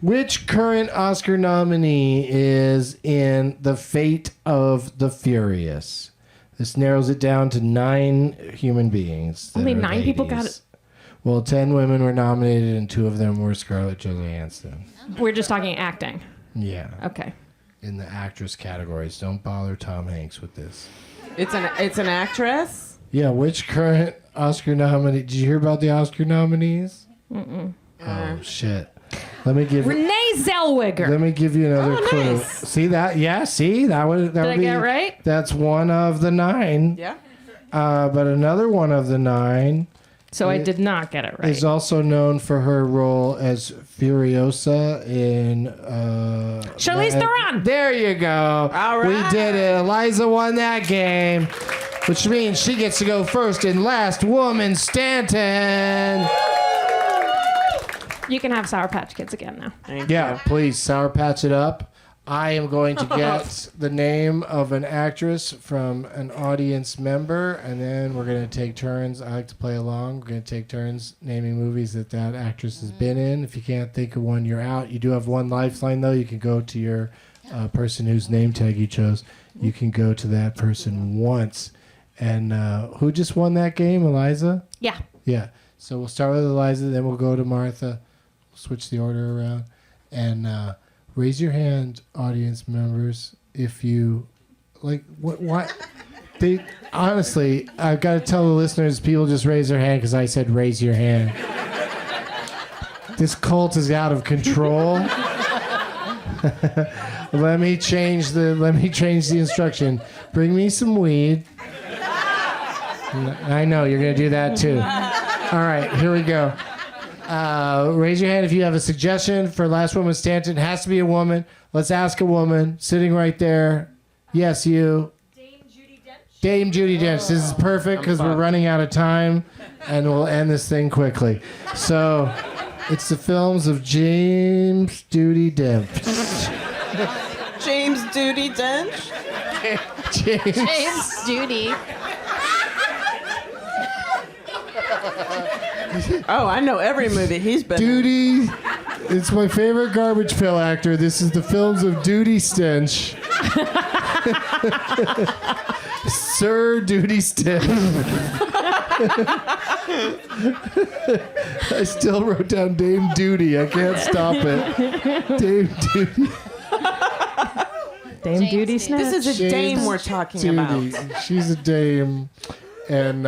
Which current Oscar nominee is in The Fate of the Furious? This narrows it down to 9 human beings. that Only are 9 people got ladies. it. Well, 10 women were nominated, and 2 of them were Scarlett Johansson. We're just talking acting. Yeah, Okay. in the actress categories. Don't bother Tom Hanks with this. It's an actress. Yeah, which current Oscar nominee? Did you hear about the Oscar nominees? Oh shit! Let me give Renee Zellweger. you another clue. nice. See that? Yeah, see that would Did I be get it right? That's one of the 9. Yeah. But another one of the 9 So I did not get it right. is also known for her role as Furiosa in. Charlize Theron. There you go. All We right. did it. Eliza won that game, which means she gets to go first in Last Woman Stanton. You can have Sour Patch Kids again now. Thank Yeah, you. please, Sour Patch it up. I am going to get the name of an actress from an audience member, and then we're going to take turns. I like to play along. We're going to take turns naming movies that actress has been in. If you can't think of one, you're out. You do have one lifeline, though. You can go to your person whose name tag you chose. You can go to that person once. And who just won that game, Eliza? Yeah. Yeah. So we'll start with Eliza, then we'll go to Martha. We'll switch the order around. And raise your hand, audience members, if you like. What? They honestly, I've got to tell the listeners. People just raise their hand because I said raise your hand. This cult is out of control. Let me change the instruction. Bring me some weed. I know you're gonna do that too. All right, here we go. Raise your hand if you have a suggestion for Last Woman Stanton. It has to be a woman. Let's ask a woman sitting right there. Yes, you. Dame Judi Dench. This is perfect because we're running out of time, and we'll end this thing quickly. So, it's the films of James Judi Dench. James Judi Dench. James Judy. Oh, I know every movie he's been in. Duty. It's my favorite garbage pail actor. This is the films of Duty Stench. Sir Duty Stench. I still wrote down Dame Duty. I can't stop it. Dame Duty. Dame Duty Snatch. This is a dame we're talking about. She's a dame. And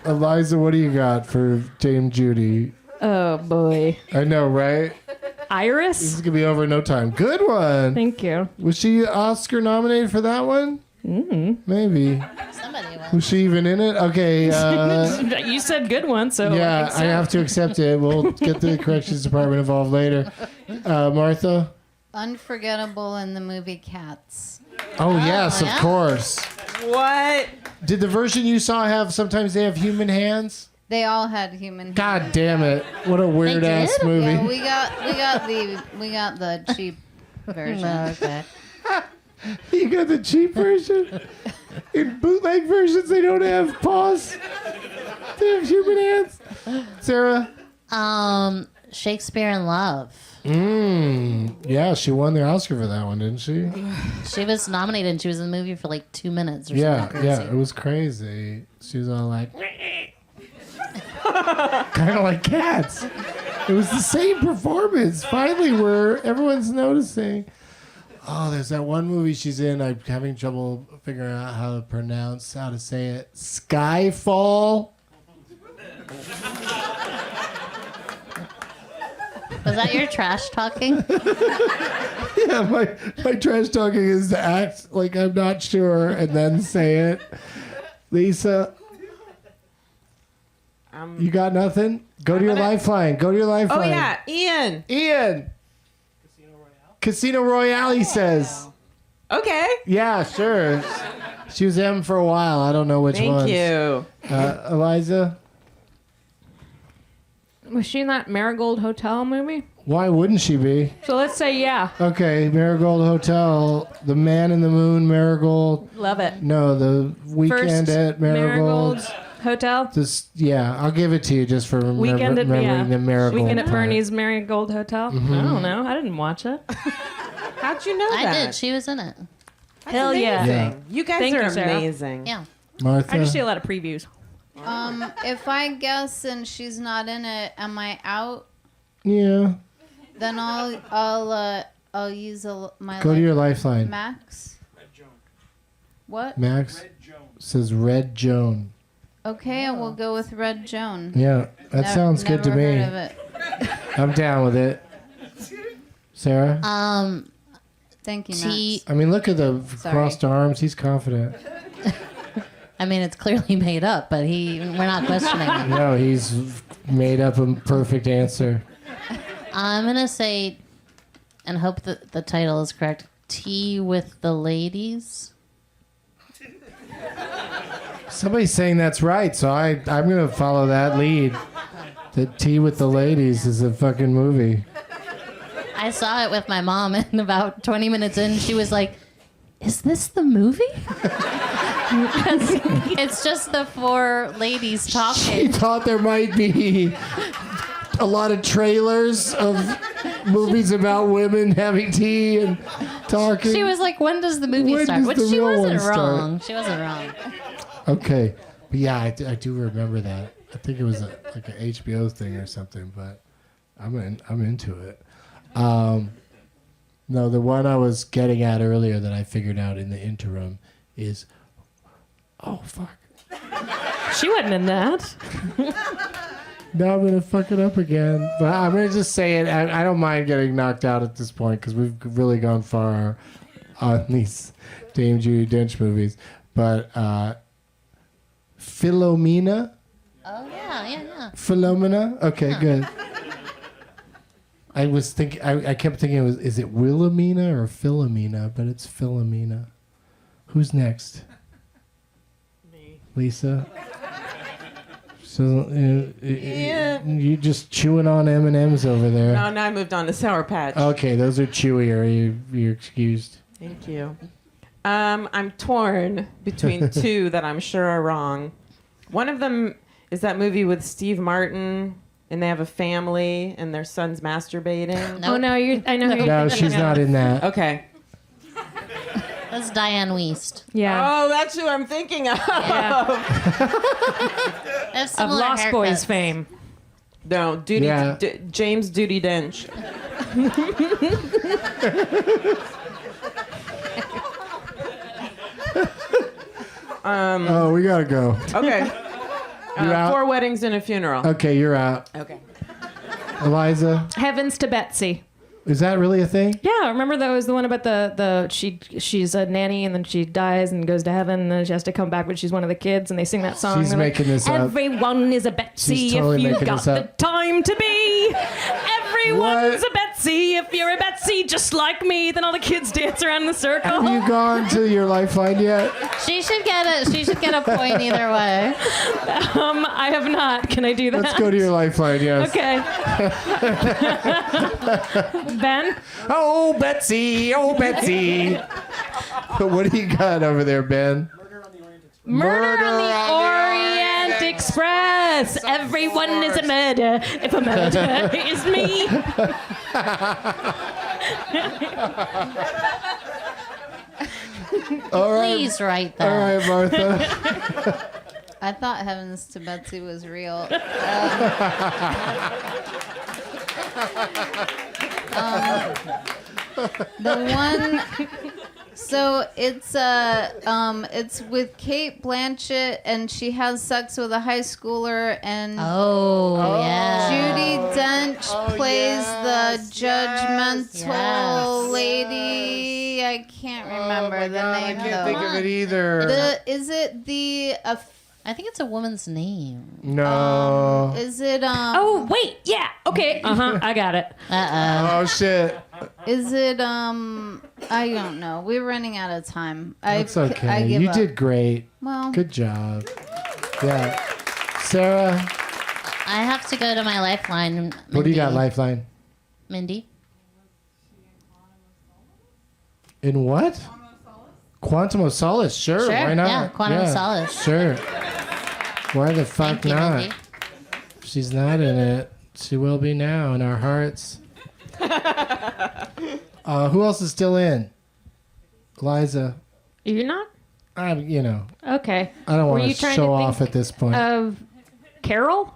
Eliza, what do you got for Dame Judy? Oh boy. I know, right? This Iris. is gonna be over in no time. Good one. Thank you. Was she Oscar nominated for that one? Maybe. Somebody was. Was she even in it? Okay. You said good one, so Yeah, I think so. I have to accept it. We'll get the corrections department involved later. Martha? Unforgettable in the movie Cats. Oh, yes, yeah? of course. What? Did the version you saw have, sometimes they have human hands? They all had human. God damn it. What a weird ass did? movie. Yeah, we got the cheap version. Okay. You got the cheap version? In bootleg versions, they don't have paws. They have human hands. Sarah? Shakespeare in Love. Yeah, she won the Oscar for that one, didn't she? She was nominated and she was in the movie for like 2 minutes or something crazy. Yeah, it was crazy. She was all like, kind of like Cats. It was the same performance. Finally, where everyone's noticing. Oh, there's that one movie she's in. I'm having trouble figuring out how to say it. Skyfall. Was that your trash talking? Yeah, my trash talking is to act like I'm not sure and then say it. Lisa, you got nothing? Go to your lifeline. Go to your lifeline. Oh yeah, Ian. Ian. Casino Royale, he says. Okay. Yeah, sure. She was M for a while. I don't know which one. Thank you. Eliza? Was she in that Marigold Hotel movie? Why wouldn't she be? So let's say yeah. Okay, Marigold Hotel, The Man in the Moon, Marigold. Love it. No, The Weekend First at Marigold. Hotel. Yeah, I'll give it to you just for Weekend at remembering the Marigold. Weekend at part. Bernie's Marigold Hotel. Mm-hmm. I don't know. I didn't watch it. How'd you know that? I did. She was in it. That's Hell yeah. amazing. Yeah. You guys Thank are you, Sarah. amazing. Yeah. Martha? I just see a lot of previews. If I guess and she's not in it, am I out? Yeah. Then I'll use my Go to your lifeline. Max. What? Max says Red Joan. Okay, I will go with Red Joan. Yeah, that sounds good to Never me. heard of it. I'm down with it. Sarah? Thank you, T. Max. I mean, look at the Sorry. crossed arms. He's confident. I mean, it's clearly made up, but we're not questioning it. No, he's made up a perfect answer. I'm going to say, and hope that the title is correct, Tea with the Ladies. Somebody's saying that's right, so I'm going to follow that lead. The Tea with the Ladies is a fucking movie. I saw it with my mom, and about 20 minutes in, she was like, is this the movie? Because it's just the four ladies She talking. thought there might be a lot of trailers of movies about women having tea and talking. She was like, when does the movie When start? does Which the she real wasn't one start? wrong. She wasn't wrong. Okay. But yeah, I do remember that. I think it was like an HBO thing or something, but I'm into it. No, the one I was getting at earlier that I figured out in the interim is, oh fuck, She wasn't in that. Now I'm gonna fuck it up again. But I'm gonna just say it. I don't mind getting knocked out at this point because we've really gone far on these Dame Judi Dench movies. But Philomena. Oh yeah. Philomena. Okay, good. I was thinking. I kept thinking is it Wilhelmina or Philomena? But it's Philomena. Who's next? Me. Lisa. So you just chewing on M&Ms over there. No, now I moved on to Sour Patch. Okay, those are chewier. You're excused. Thank you. I'm torn between two that I'm sure are wrong. One of them is that movie with Steve Martin, and they have a family, and their son's masturbating. Oh no, I know who you're No, thinking she's of. not in that. Okay. That's Diane Weist. Yeah. Oh, that's who I'm thinking of. Yeah. They have Of similar Lost haircuts. Boys fame. No, Yeah. James Duty Dench. Oh, we gotta go. Okay. You're out? 4 Weddings and a Funeral. Okay, you're out. Okay. Eliza, Heavens to Betsy. is that really a thing? Yeah, remember that was the one about she's a nanny and then she dies and goes to heaven and then she has to come back but she's one of the kids and they sing that song. She's They're like, making this up. Everyone is a Betsy She's totally if you making got this the up. time to be. Everyone's What? a Betsy if you're a Betsy just like me. Then all the kids dance around in the circle. Have you gone to your Lifeline yet? She should get a point either way. I have not. Can I do that? Let's go to your Lifeline, yes. Okay. Ben? Oh, Betsy. Oh, Betsy. What do you got over there, Ben? Murder on the Orient Express. Everyone is a murder if a murder is me. All right. Please write that. All right, Martha. I thought Heavens to Betsy was real. The one, so it's with Kate Blanchett and she has sex with a high schooler and Oh, yeah. Judi Dench plays the judgmental Yes. lady. I can't remember the I name can't though. think of it either. Is it the I think it's a woman's name. No. is it Oh, wait. Yeah. Okay. I got it. Oh, shit. is it I don't know. We're running out of time. That's I okay. give You up. did great. Well, Good job. Yeah. Sarah, I have to go to my Lifeline. Mindy. what do you got, Lifeline? Mindy? In what? Quantum of Solace. Sure. Sure, Why not? yeah, Quantum of Solace. Sure. Why the fuck Thank you, not? Mindy. She's not in it. She will be now in our hearts. Who else is still in? Eliza. You're not? I Okay. don't Were want you to trying show to off think at this point. Of Carol?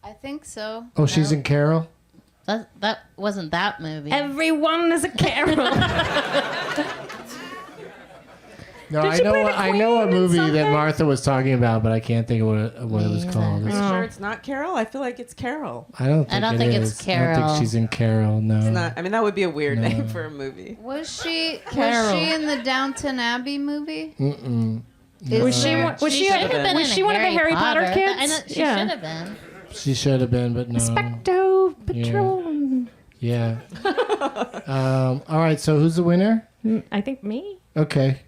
I think so. Oh, she's in Carol? That wasn't that movie. Everyone is a Carol. No, Did I she know. play the I know what Queen in movie that something? Martha was talking about, but I can't think of what it was Me called. either. It's- Sure, it's not Carol. I feel like it's Carol. I don't think, don't it think is. it's I don't Carol. think she's in Carol. No. It's not. I mean, that would be a weird name for a movie. Was she Carol. in the Downton Abbey movie? Mm-mm. Was she? there- Was she? should have been Was in she one of the Harry Potter kids? I know, she should have been. She should have been, but no. Specto Patrol. Yeah. All right. So who's the winner? I think me. Okay.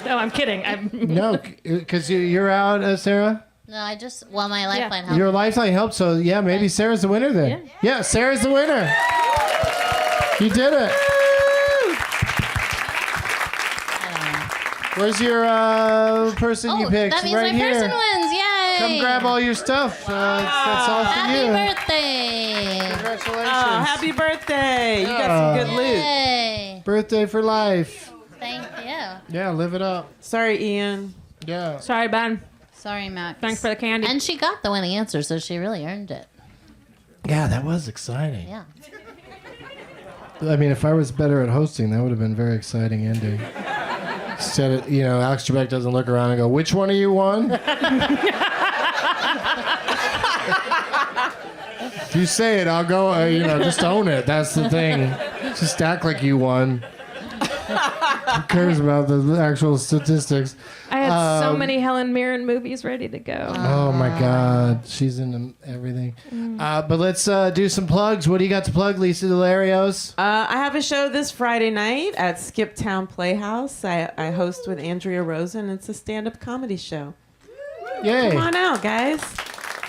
No, I'm kidding. No, because you're out, Sarah. No, my Lifeline helped. Your Lifeline helped, so yeah, maybe Sarah's the winner then. Yeah, Sarah's the winner. You did it. Where's your person you picked? That means right my here. person wins. Yay! Come grab all your stuff. That's all for Happy you. birthday! Congratulations. Oh, happy birthday! You got some good loot. Yay! Birthday for life. Thank you. Yeah, live it up. Sorry, Ian. Yeah. Sorry, Ben. Sorry, Max. Thanks for the candy. And she got the winning answer, so she really earned it. Yeah, that was exciting. Yeah. I mean, if I was better at hosting, that would have been a very exciting ending. Instead of, Alex Trebek doesn't look around and go, which one of you won? If you say it, I'll go. Just own it. That's the thing. Just act like you won. Who cares about the actual statistics? I had so many Helen Mirren movies ready to go. Oh my God, she's in everything. But let's do some plugs. What do you got to plug, Lisa DeLarios? I have a show this Friday night at Skiptown Playhouse. I host with Andrea Rosen. It's a stand-up comedy show. Yay! Come on out, guys.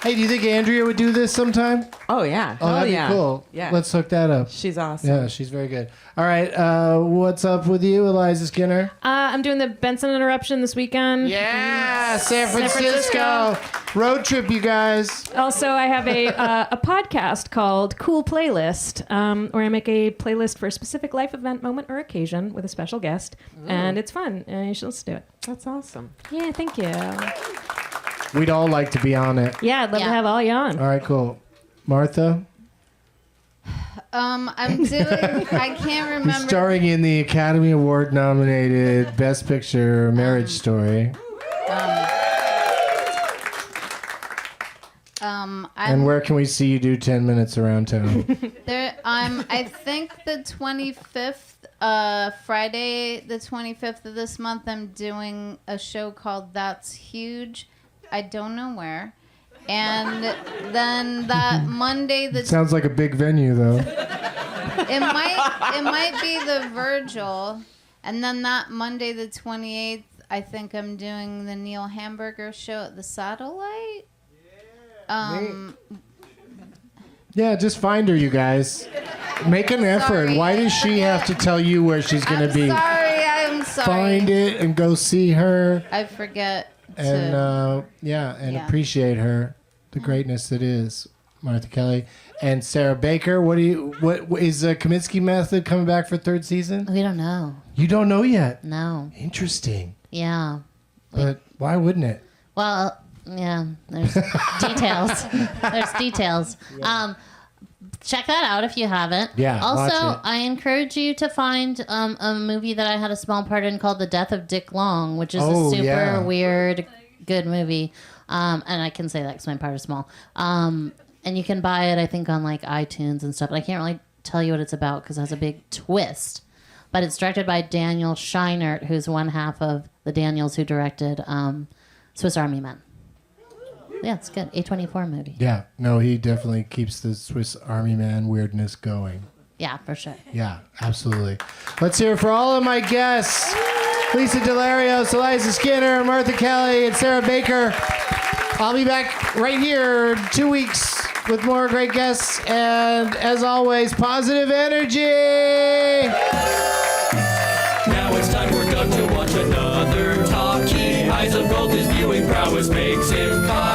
Hey, do you think Andrea would do this sometime? Oh yeah. Oh, that'd yeah. be cool. Yeah. Let's hook that up. She's awesome. Yeah, she's very good. All right, what's up with you, Eliza Skinner? I'm doing the Benson Interruption this weekend. Yeah, San Francisco. Road trip, you guys. Also, I have a podcast called Cool Playlist, where I make a playlist for a specific life event, moment, or occasion with a special guest, and it's fun. And you should listen to it. That's awesome. Yeah, thank you. We'd all like to be on it. Yeah, I'd love to Yeah. have all you on. All right, cool. Martha? I'm doing. I can't remember. Starring in the Academy Award nominated Best Picture Marriage Story. And where can we see you do 10 minutes around town? I think the 25th, Friday, the 25th of this month, I'm doing a show called That's Huge. I don't know where. And then that Monday, Sounds like a big venue, though. it might be the Virgil. And then that Monday, the 28th, I think I'm doing the Neil Hamburger show at the Satellite. Yeah, just find her, you guys. Make an effort. Sorry. Why does she have to tell you where she's going to be? I'm sorry. Find it and go see her. I forget And to. and appreciate her, the greatness that is Martha Kelly and Sarah Baker. What is Kaminsky Method coming back for third season? We don't know. You don't know yet. No. Interesting, Yeah. but why wouldn't it? Well, yeah. There's details. There's details. Check that out if you haven't. Yeah, watch Also, it. I encourage you to find a movie that I had a small part in called The Death of Dick Long, which is Oh, a super yeah. weird, good movie. And I can say that because my part is small. And you can buy it, I think, on like iTunes and stuff. But I can't really tell you what it's about because it has a big twist. But it's directed by Daniel Scheinert, who's one half of the Daniels who directed Swiss Army Men. Yeah, it's good. A24 movie. Yeah, no, he definitely keeps the Swiss Army Man weirdness going. Yeah, for sure. Yeah, absolutely. Let's hear it for all of my guests. Lisa DeLarios, Eliza Skinner, Martha Kelly, and Sarah Baker. I'll be back right here in 2 weeks with more great guests. And as always, positive energy. Now it's time for Doug to watch another talkie. Eyes of gold, his viewing prowess makes him cocky.